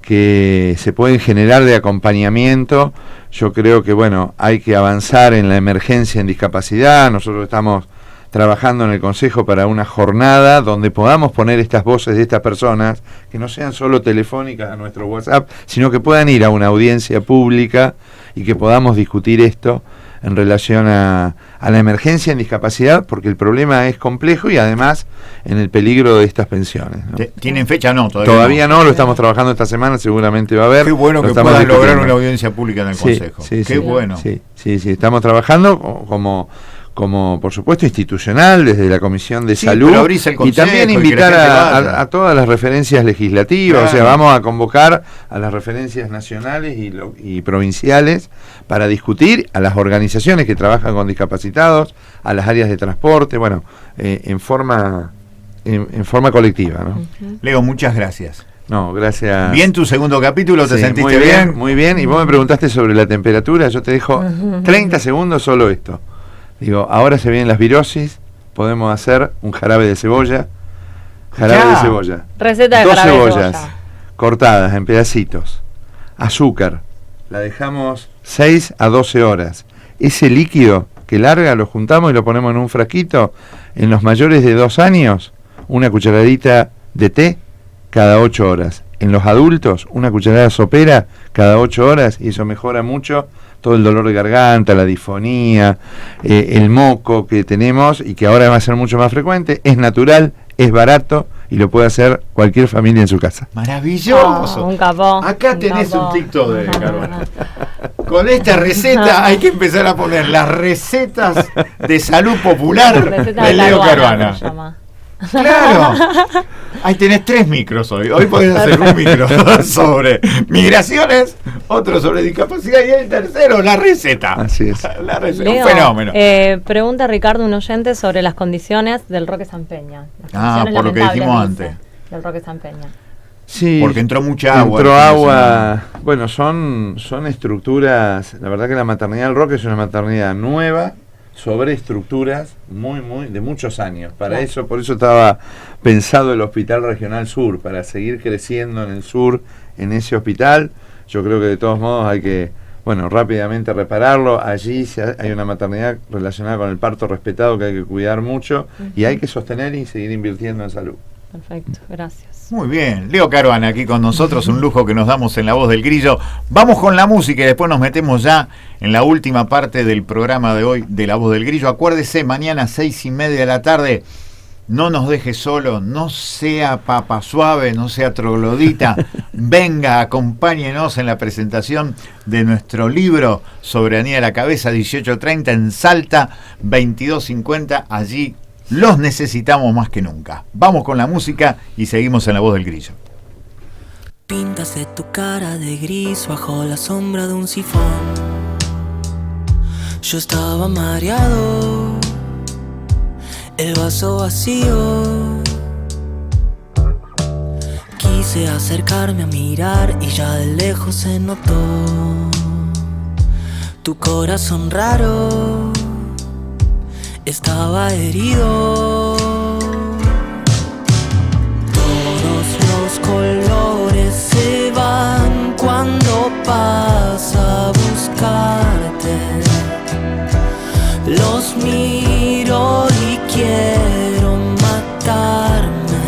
que se pueden generar de acompañamiento, yo creo que hay que avanzar en la emergencia en discapacidad. Nosotros estamos trabajando en el Consejo para una jornada donde podamos poner estas voces de estas personas, que no sean solo telefónicas a nuestro WhatsApp, sino que puedan ir a una audiencia pública y que podamos discutir esto en relación a la emergencia en discapacidad, porque el problema es complejo y además en el peligro de estas pensiones, ¿no? ¿Tienen fecha? No, todavía no, lo estamos trabajando esta semana, seguramente va a haber. Qué bueno que puedan lograr una audiencia pública en el Consejo. Qué bueno. Sí, estamos trabajando como por supuesto institucional, desde la Comisión de Salud, y también invitar a todas las referencias legislativas, claro. O sea, vamos a convocar a las referencias nacionales y provinciales para discutir, a las organizaciones que trabajan con discapacitados, a las áreas de transporte, en forma colectiva, ¿no? Leo, muchas gracias. No, gracias. ¿Bien tu segundo capítulo? ¿Te sentiste bien? Muy bien, y vos me preguntaste sobre la temperatura, yo te dejo 30 segundos solo esto. Digo, ahora se vienen las virosis, podemos hacer un jarabe de cebolla. De cebolla. Receta de 2 jarabe cebollas de cebolla. Cortadas en pedacitos. Azúcar. La dejamos 6 a 12 horas. Ese líquido que larga lo juntamos y lo ponemos en un frasquito. En los mayores de 2 años, una cucharadita de té cada 8 horas. En los adultos, una cucharada sopera cada 8 horas, y eso mejora mucho todo el dolor de garganta, la disfonía, el moco que tenemos y que ahora va a ser mucho más frecuente. Es natural, es barato y lo puede hacer cualquier familia en su casa. ¡Maravilloso! Un capó. Acá tenés un TikTok de Caruana. Con esta receta hay que empezar a poner las recetas de salud popular de Leo Caruana. Claro, ahí tenés 3 micros hoy. Hoy podés hacer un micro sobre migraciones, otro sobre discapacidad y el tercero, la receta. Así es. La receta, Leo, un fenómeno. Pregunta Ricardo, un oyente, sobre las condiciones del Roque San Peña. Por lo que dijimos antes. Del Roque San Peña. Sí, porque entró mucha agua. Entró agua. Bueno, son estructuras. La verdad que la maternidad del Roque es una maternidad nueva, sobre estructuras muy de muchos años. Por eso estaba pensado el Hospital Regional Sur, para seguir creciendo en el sur, en ese hospital. Yo creo que de todos modos hay que, rápidamente repararlo. Allí hay una maternidad relacionada con el parto respetado que hay que cuidar mucho, y hay que sostener y seguir invirtiendo en salud. Perfecto, gracias. Muy bien, Leo Caruana aquí con nosotros, un lujo que nos damos en La Voz del Grillo. Vamos con la música y después nos metemos ya en la última parte del programa de hoy de La Voz del Grillo. Acuérdese, mañana 6:30 de la tarde, no nos deje solo, no sea papa suave, no sea troglodita. Venga, acompáñenos en la presentación de nuestro libro Soberanía de la Cabeza, 18:30 en Salta, 22:50 allí. Los necesitamos más que nunca. Vamos con la música y seguimos en La Voz del Grillo. Pintaste tu cara de gris bajo la sombra de un sifón. Yo estaba mareado, el vaso vacío. Quise acercarme a mirar y ya de lejos se notó tu corazón raro. Estaba herido. Todos los colores se van cuando pasa a buscarte. Los miro y quiero matarme.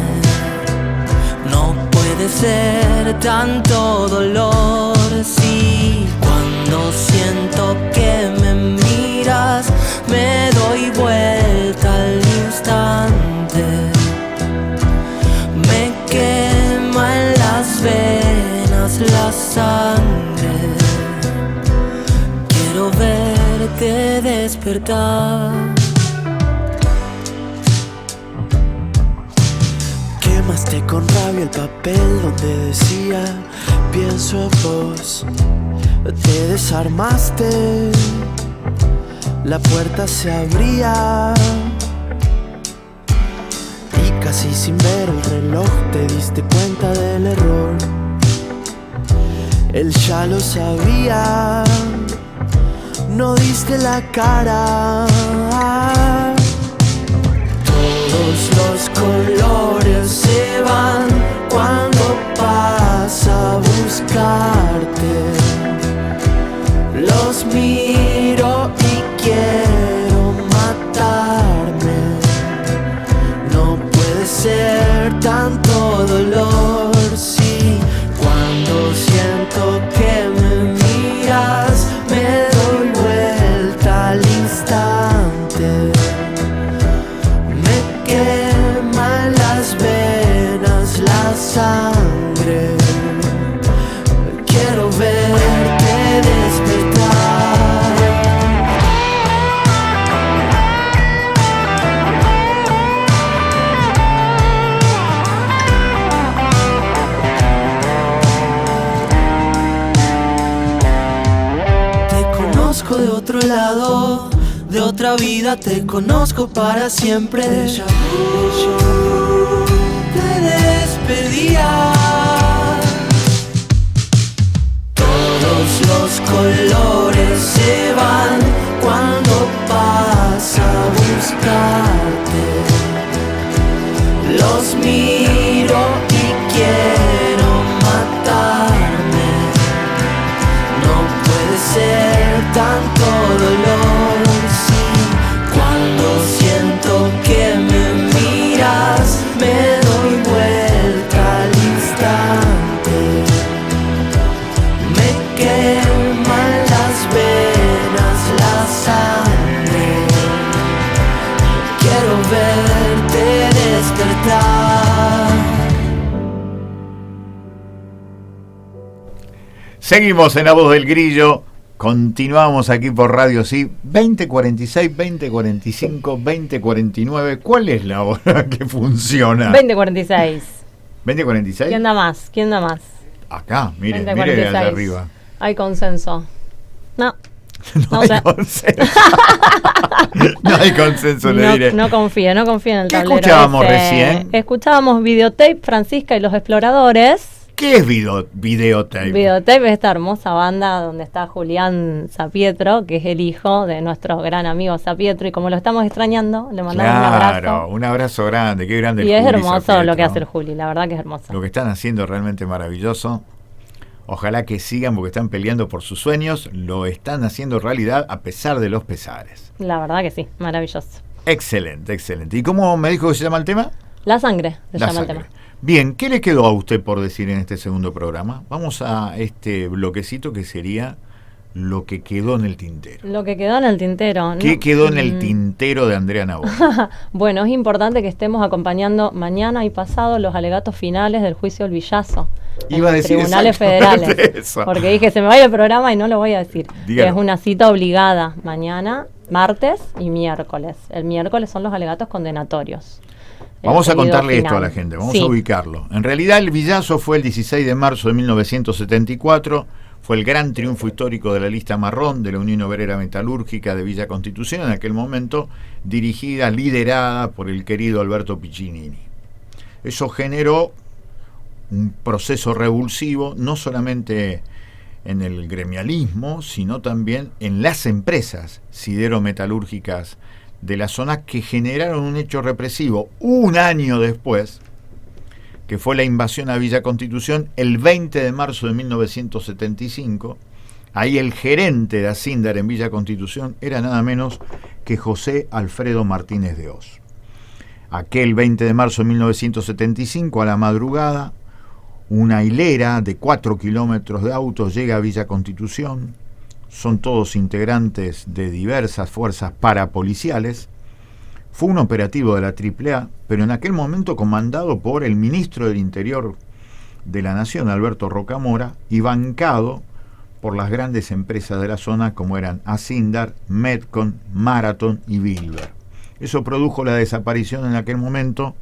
No puede ser tanto dolor. Si cuando siento que me miras, me doy vuelta al instante. Me quema en las venas la sangre. Quiero verte despertar. Quemaste con rabia el papel donde decía pienso en vos. Te desarmaste, la puerta se abría y casi sin ver el reloj te diste cuenta del error. Él ya lo sabía, no diste la cara. Todos los colores se van cuando pasa a buscarte. Los miro y quiero matarme. No puede ser tanto dolor, sí. Cuando siento que me miras, me doy vuelta al instante. Me quema en las venas la sangre. Quiero verte despertar. Te conozco de otro lado, de otra vida, te conozco para siempre. Déjà vu, te despedía. Todos los colores se van cuando pasa a buscarte. Los miro y quiero matarme. No puede ser tanto dolor, sí. Cuando siento que me miras, me doy vuelta al instante. Me queman las venas la sangre. Quiero verte despertar. Seguimos en La Voz del Grillo. Continuamos aquí por Radio Sí. 2046, 2045, 2049. ¿Cuál es la hora que funciona? 20:46. ¿2046? ¿Quién da más? ¿Quién da más? Acá, mire 20:46. allá arriba. Hay consenso. No. No hay sé. consenso. No hay consenso, le diré. No confíe en el tablero. ¿Qué escuchábamos recién? Escuchábamos Videotape, Francisca y los Exploradores. ¿Qué es Videotape? Videotape es esta hermosa banda donde está Julián Zapietro, que es el hijo de nuestro gran amigo Zapietro, y como lo estamos extrañando, le mandamos un abrazo. Claro, un abrazo grande, qué grande el Y es Juli hermoso Zapietro. lo que hace el Juli, la verdad que es hermoso. Lo que están haciendo es realmente maravilloso. Ojalá que sigan porque están peleando por sus sueños. Lo están haciendo realidad a pesar de los pesares. La verdad que sí, maravilloso. Excelente, excelente. ¿Y cómo me dijo que se llama el tema? La sangre se La llama sangre. el tema. Bien, ¿qué le quedó a usted por decir en este segundo programa? Vamos a este bloquecito que sería lo que quedó en el tintero. Lo que quedó en el tintero. ¿Qué ¿no? quedó en el tintero de Andrea Nabor? Bueno, es importante que estemos acompañando mañana y pasado los alegatos finales del juicio del Villazo. Iba a en los decir tribunales exactamente federales. eso. Porque dije, se me va a ir el programa y no lo voy a decir. Dígalo. Que es una cita obligada mañana, martes y miércoles. El miércoles son los alegatos condenatorios. Vamos a El pedido contarle esto a final. la gente, vamos Sí. a ubicarlo. En realidad el Villazo fue el 16 de marzo de 1974, fue el gran triunfo histórico de la lista marrón de la Unión Obrera Metalúrgica de Villa Constitución, en aquel momento dirigida, liderada por el querido Alberto Piccinini. Eso generó un proceso revulsivo, no solamente en el gremialismo, sino también en las empresas sidero-metalúrgicas de la zona, que generaron un hecho represivo un año después, que fue la invasión a Villa Constitución el 20 de marzo de 1975. Ahí el gerente de Asindar en Villa Constitución era nada menos que José Alfredo Martínez de Hoz. Aquel 20 de marzo de 1975, a la madrugada, una hilera de 4 kilómetros de autos llega a Villa Constitución. Son todos integrantes de diversas fuerzas parapoliciales. Fue un operativo de la AAA, pero en aquel momento comandado por el ministro del Interior de la Nación, Alberto Rocamora, y bancado por las grandes empresas de la zona como eran Asindar, Medcon, Marathon y Bilber. Eso produjo la desaparición en aquel momento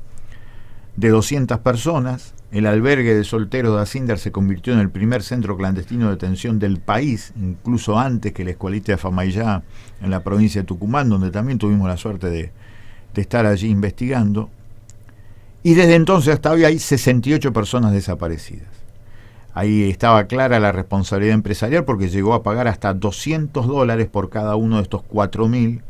de 200 personas. El albergue de solteros de Asindar se convirtió en el primer centro clandestino de detención del país, incluso antes que la escuelita de Famaillá en la provincia de Tucumán, donde también tuvimos la suerte de estar allí investigando. Y desde entonces hasta hoy hay 68 personas desaparecidas. Ahí estaba clara la responsabilidad empresarial, porque llegó a pagar hasta $200 por cada uno de estos 4.000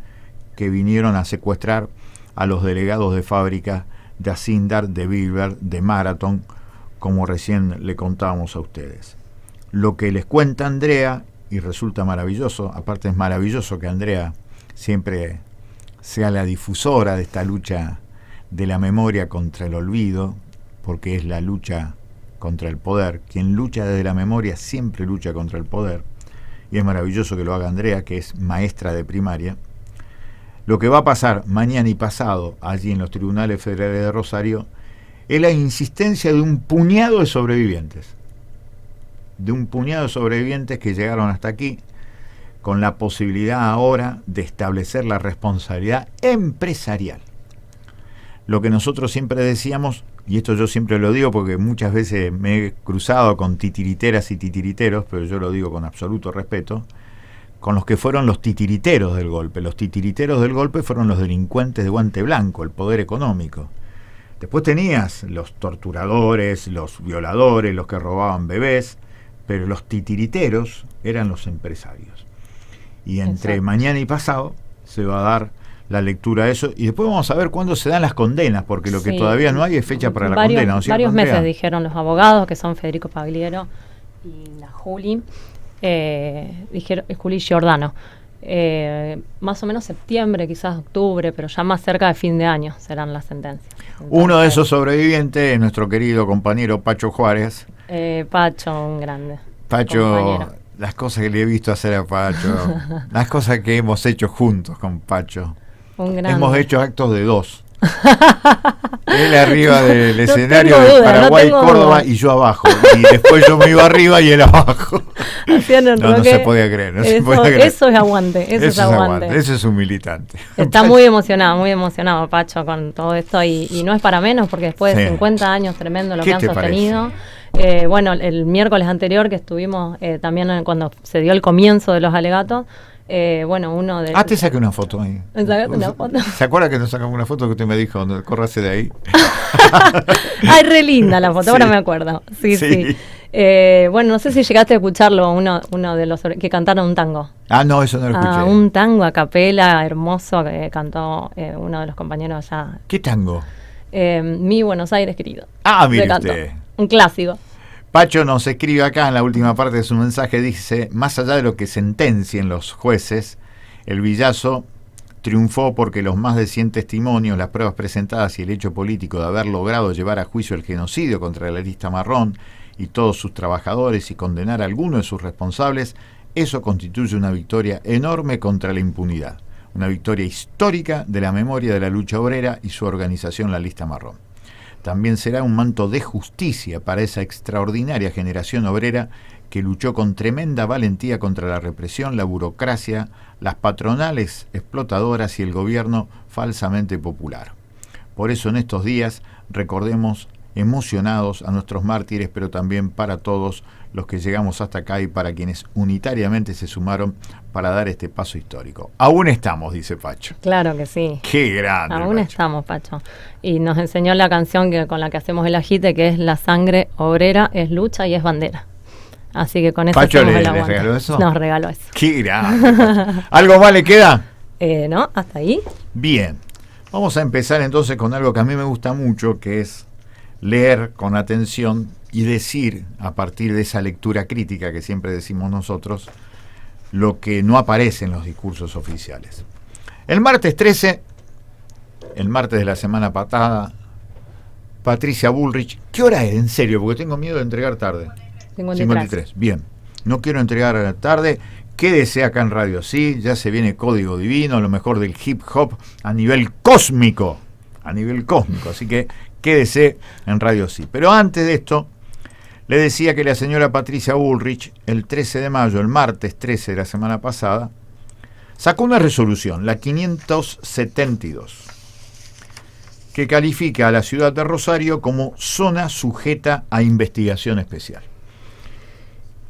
que vinieron a secuestrar a los delegados de fábrica de Asindar, de Bilber, de Marathon, como recién le contábamos a ustedes. Lo que les cuenta Andrea, y resulta maravilloso, aparte es maravilloso que Andrea siempre sea la difusora de esta lucha de la memoria contra el olvido, porque es la lucha contra el poder. Quien lucha desde la memoria siempre lucha contra el poder, y es maravilloso que lo haga Andrea, que es maestra de primaria. Lo que va a pasar mañana y pasado allí en los tribunales federales de Rosario es la insistencia de un puñado de sobrevivientes, que llegaron hasta aquí con la posibilidad ahora de establecer la responsabilidad empresarial. Lo que nosotros siempre decíamos, y esto yo siempre lo digo porque muchas veces me he cruzado con titiriteras y titiriteros, pero yo lo digo con absoluto respeto, con los que fueron los titiriteros del golpe. Los titiriteros del golpe fueron los delincuentes de guante blanco, el poder económico. Después tenías los torturadores, los violadores, los que robaban bebés, pero los titiriteros eran los empresarios. Y entre mañana y pasado se va a dar la lectura de eso, y después vamos a ver cuándo se dan las condenas, porque lo que todavía no hay es fecha para la condena, ¿no es cierto, varios Andrea? meses dijeron los abogados, que son Federico Pagliero y la Juli, dijeron Juli Giordano, más o menos septiembre, quizás octubre, pero ya más cerca de fin de año serán las sentencias. Entonces, uno de esos sobrevivientes es nuestro querido compañero Pacho Juárez. Pacho, un grande Pacho, compañero. las cosas que le he visto hacer a Pacho, las cosas que hemos hecho juntos con Pacho. Un grande. Hemos hecho actos de 2. Él arriba del No escenario tengo de duda, Paraguay, no tengo Córdoba, duda. y yo abajo. Y después yo me iba arriba y él abajo. No se podía creer. Eso es aguante, eso es aguante. Ese es un militante. Está muy emocionado Pacho con todo esto, y no es para menos, porque después de 50 años tremendo lo que han sostenido. Bueno, el miércoles anterior que estuvimos también cuando se dio el comienzo de los alegatos, bueno, uno de... te saqué una foto ahí. Una foto. ¿Se acuerda que nos sacamos una foto que usted me dijo, córrase de ahí? Ay, re linda la foto, ahora me acuerdo. Sí. Bueno, no sé si llegaste a escucharlo, uno de los que cantaron un tango. No, eso no lo escuché. Un tango a capela hermoso que cantó uno de los compañeros allá. ¿Qué tango? Mi Buenos Aires querido. Mire usted. Un clásico. Pacho nos escribe acá en la última parte de su mensaje, dice: más allá de lo que sentencien los jueces, el Villazo triunfó porque los más de 100 testimonios, las pruebas presentadas y el hecho político de haber logrado llevar a juicio el genocidio contra la lista marrón y todos sus trabajadores y condenar a alguno de sus responsables, eso constituye una victoria enorme contra la impunidad, una victoria histórica de la memoria de la lucha obrera y su organización, la lista marrón. También será un manto de justicia para esa extraordinaria generación obrera que luchó con tremenda valentía contra la represión, la burocracia, las patronales explotadoras y el gobierno falsamente popular. Por eso en estos días recordemos emocionados a nuestros mártires, pero también para todos los que llegamos hasta acá y para quienes unitariamente se sumaron para dar este paso histórico. Aún estamos, dice Pacho. Claro que sí. Qué grande. Aún Pacho. estamos, Pacho. Y nos enseñó la canción con la que hacemos el agite, que es La sangre obrera es lucha y es bandera. Así que con eso ¿Pacho hacemos el le aguante. regaló eso? Nos regaló eso. Qué grande, Pacho. ¿Algo más le queda? ¿No? ¿Hasta ahí? Bien. Vamos a empezar entonces con algo que a mí me gusta mucho, que es leer con atención y decir, a partir de esa lectura crítica que siempre decimos nosotros, lo que no aparece en los discursos oficiales. El martes 13, el martes de la semana pasada, Patricia Bullrich, ¿qué hora es? En serio, porque tengo miedo de entregar tarde. 53. Bien, no quiero entregar tarde. Quédese acá en Radio Sí, ya se viene Código Divino, lo mejor del hip hop a nivel cósmico, así que quédese en Radio Sí. Pero antes de esto, le decía que la señora Patricia Bullrich, el 13 de mayo, el martes 13 de la semana pasada, sacó una resolución, la 572, que califica a la ciudad de Rosario como zona sujeta a investigación especial.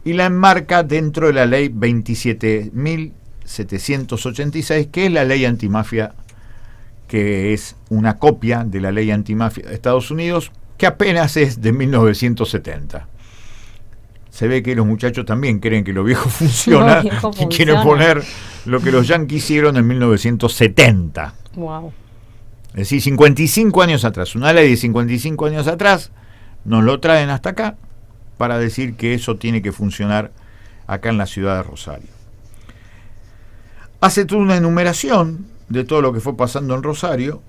Y la enmarca dentro de la ley 27.786, que es la ley antimafia, que es una copia de la ley antimafia de Estados Unidos, que apenas es de 1970. Se ve que los muchachos también creen que lo viejo funciona y quieren poner lo que los yanquis hicieron en 1970. Wow. Es decir, 55 años atrás, una ley de 55 años atrás, nos lo traen hasta acá para decir que eso tiene que funcionar acá en la ciudad de Rosario. Hace toda una enumeración de todo lo que fue pasando en Rosario,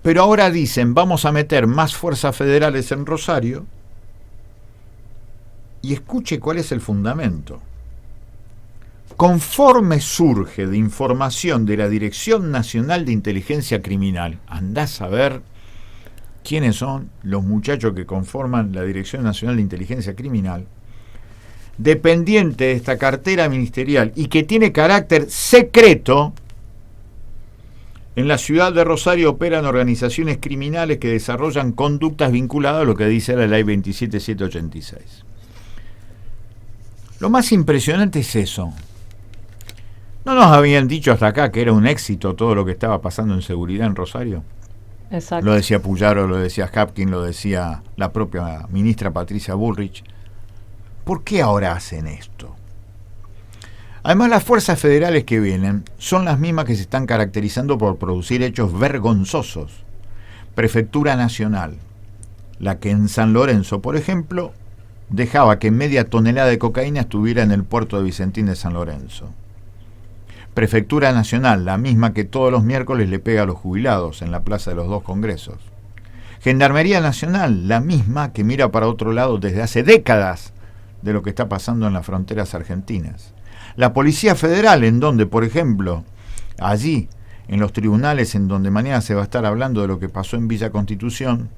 pero ahora dicen, vamos a meter más fuerzas federales en Rosario, y escuche cuál es el fundamento. Conforme surge de información de la Dirección Nacional de Inteligencia Criminal, andás a ver quiénes son los muchachos que conforman la Dirección Nacional de Inteligencia Criminal, dependiente de esta cartera ministerial y que tiene carácter secreto, en la ciudad de Rosario operan organizaciones criminales que desarrollan conductas vinculadas a lo que dice la ley 27.786. Lo más impresionante es eso. ¿No nos habían dicho hasta acá que era un éxito todo lo que estaba pasando en seguridad en Rosario? Exacto. Lo decía Puyaro, lo decía Hapkin, lo decía la propia ministra Patricia Bullrich. ¿Por qué ahora hacen esto? Además, las fuerzas federales que vienen son las mismas que se están caracterizando por producir hechos vergonzosos. Prefectura Nacional, la que en San Lorenzo, por ejemplo, dejaba que media tonelada de cocaína estuviera en el puerto de Vicentín de San Lorenzo. Prefectura Nacional, la misma que todos los miércoles le pega a los jubilados en la Plaza de los Dos Congresos. Gendarmería Nacional, la misma que mira para otro lado desde hace décadas de lo que está pasando en las fronteras argentinas. La Policía Federal, en donde, por ejemplo, allí, en los tribunales en donde mañana se va a estar hablando de lo que pasó en Villa Constitución,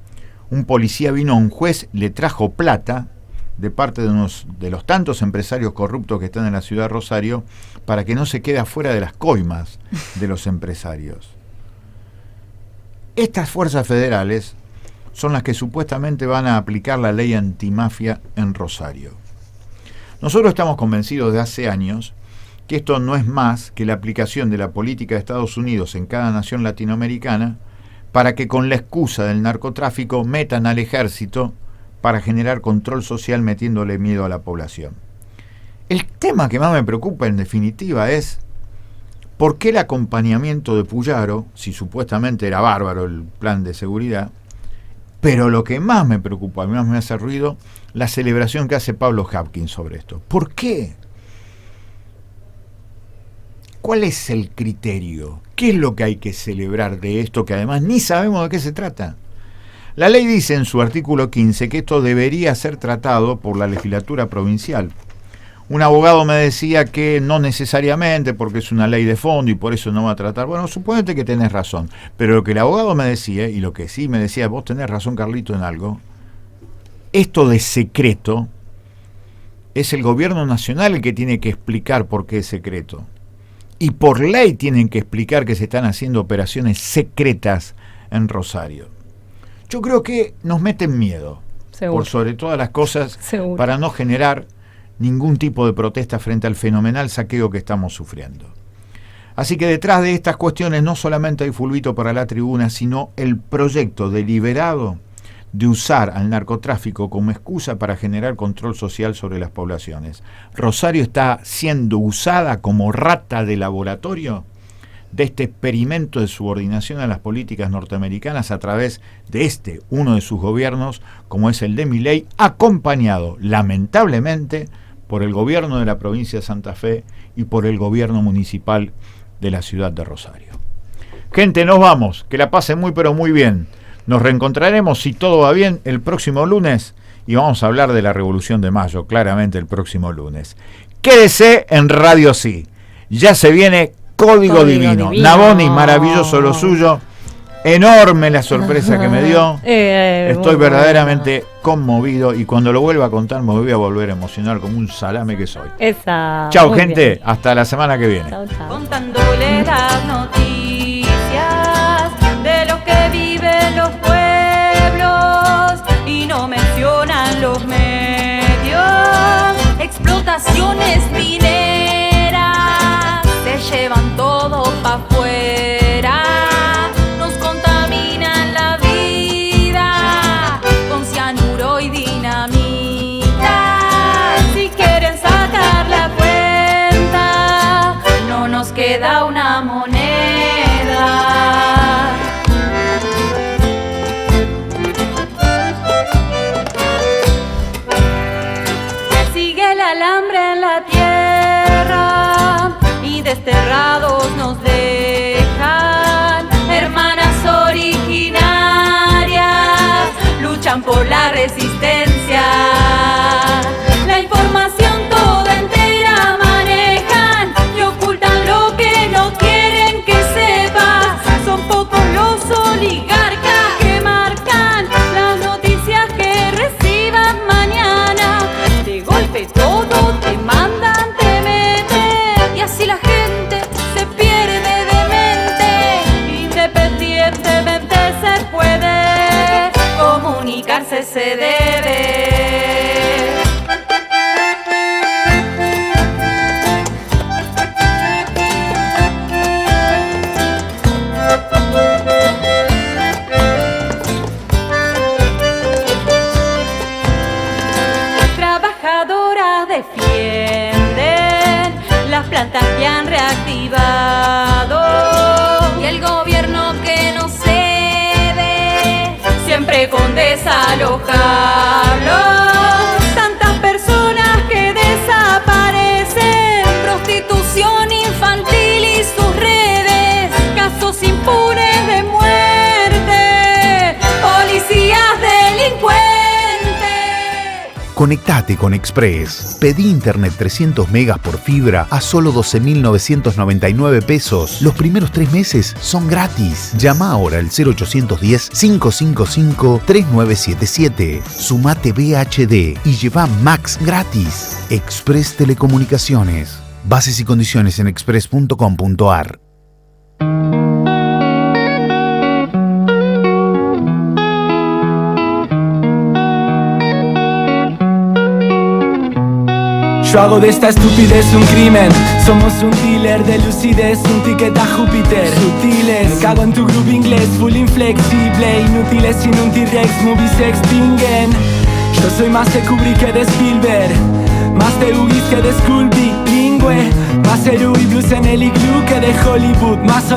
un policía vino a un juez, le trajo plata de parte de los tantos empresarios corruptos que están en la ciudad de Rosario para que no se quede afuera de las coimas de los empresarios. Estas fuerzas federales son las que supuestamente van a aplicar la ley antimafia en Rosario. Nosotros estamos convencidos de hace años que esto no es más que la aplicación de la política de Estados Unidos en cada nación latinoamericana para que con la excusa del narcotráfico metan al ejército para generar control social metiéndole miedo a la población. El tema que más me preocupa en definitiva es por qué el acompañamiento de Puyaro, si supuestamente era bárbaro el plan de seguridad, pero lo que más me preocupa, más me hace ruido, la celebración que hace Pablo Hapkin sobre esto. ¿Por qué? ¿Cuál es el criterio? ¿Qué es lo que hay que celebrar de esto que además ni sabemos de qué se trata? La ley dice en su artículo 15 que esto debería ser tratado por la legislatura provincial. Un abogado me decía que no necesariamente, porque es una ley de fondo y por eso no va a tratar. Bueno, suponete que tenés razón, pero lo que el abogado me decía, y lo que sí me decía, vos tenés razón, Carlito, en algo, esto de secreto es el gobierno nacional el que tiene que explicar por qué es secreto. Y por ley tienen que explicar que se están haciendo operaciones secretas en Rosario. Yo creo que nos meten miedo, por sobre todas las cosas, para no generar ningún tipo de protesta frente al fenomenal saqueo que estamos sufriendo. Así que detrás de estas cuestiones no solamente hay fulbito para la tribuna, sino el proyecto deliberado de usar al narcotráfico como excusa para generar control social sobre las poblaciones. Rosario está siendo usada como rata de laboratorio de este experimento de subordinación a las políticas norteamericanas a través de uno de sus gobiernos, como es el de Milei, acompañado, lamentablemente, por el gobierno de la provincia de Santa Fe y por el gobierno municipal de la ciudad de Rosario. Gente, nos vamos, que la pasen muy pero muy bien. Nos reencontraremos, si todo va bien, el próximo lunes y vamos a hablar de la Revolución de Mayo, claramente el próximo lunes. Quédese en Radio Sí. Ya se viene Código Divino. Navoni, maravilloso lo suyo. Enorme la sorpresa que me dio. Estoy verdaderamente conmovido y cuando lo vuelva a contar me voy a volver a emocionar como un salame que soy. Chao, gente. Bien. Hasta la semana que viene. Chau, chau. Contándole las noticias de lo que vive explotaciones mineras se llevan todo pa' afuera, nos contaminan la vida con cianuro y dinamita. Si quieren sacar la cuenta, no nos queda una moneda. Alambre en la tierra y desterrados nos dejan. Hermanas originarias luchan por la resistencia. La información toda entera manejan y ocultan lo que no quieren que sepas. Son pocos los oligarcas que marcan las noticias que reciban mañana. De golpe todo te mandan, te meten y así la gente se pierde de mente. Independientemente se puede, comunicarse se debe. Trabajadoras defienden las plantas que han reactivado y el gobierno que no cede, siempre con desalojarlos. Tantas personas que desaparecen, prostitución infantil y sus redes, casos impunes de muerte, policías delincuentes. Conectate con Express. Pedí internet 300 megas por fibra a solo 12.999 pesos. Los primeros 3 meses son gratis. Llama ahora al 0810-555-3977. Sumate VHD y lleva Max gratis. Express Telecomunicaciones. Bases y condiciones en express.com.ar. Yo hago de esta estupidez un crimen. Somos un dealer de lucidez, un ticket a Júpiter. Sutiles, me cago en tu groove inglés, full inflexible. Inútiles sin un T-Rex, movies se extinguen. Yo soy más de Kubrick que de Spielberg, más de Huggies que de Scooby, bilingüe. Más Eru y blues en el iglú que de Hollywood, más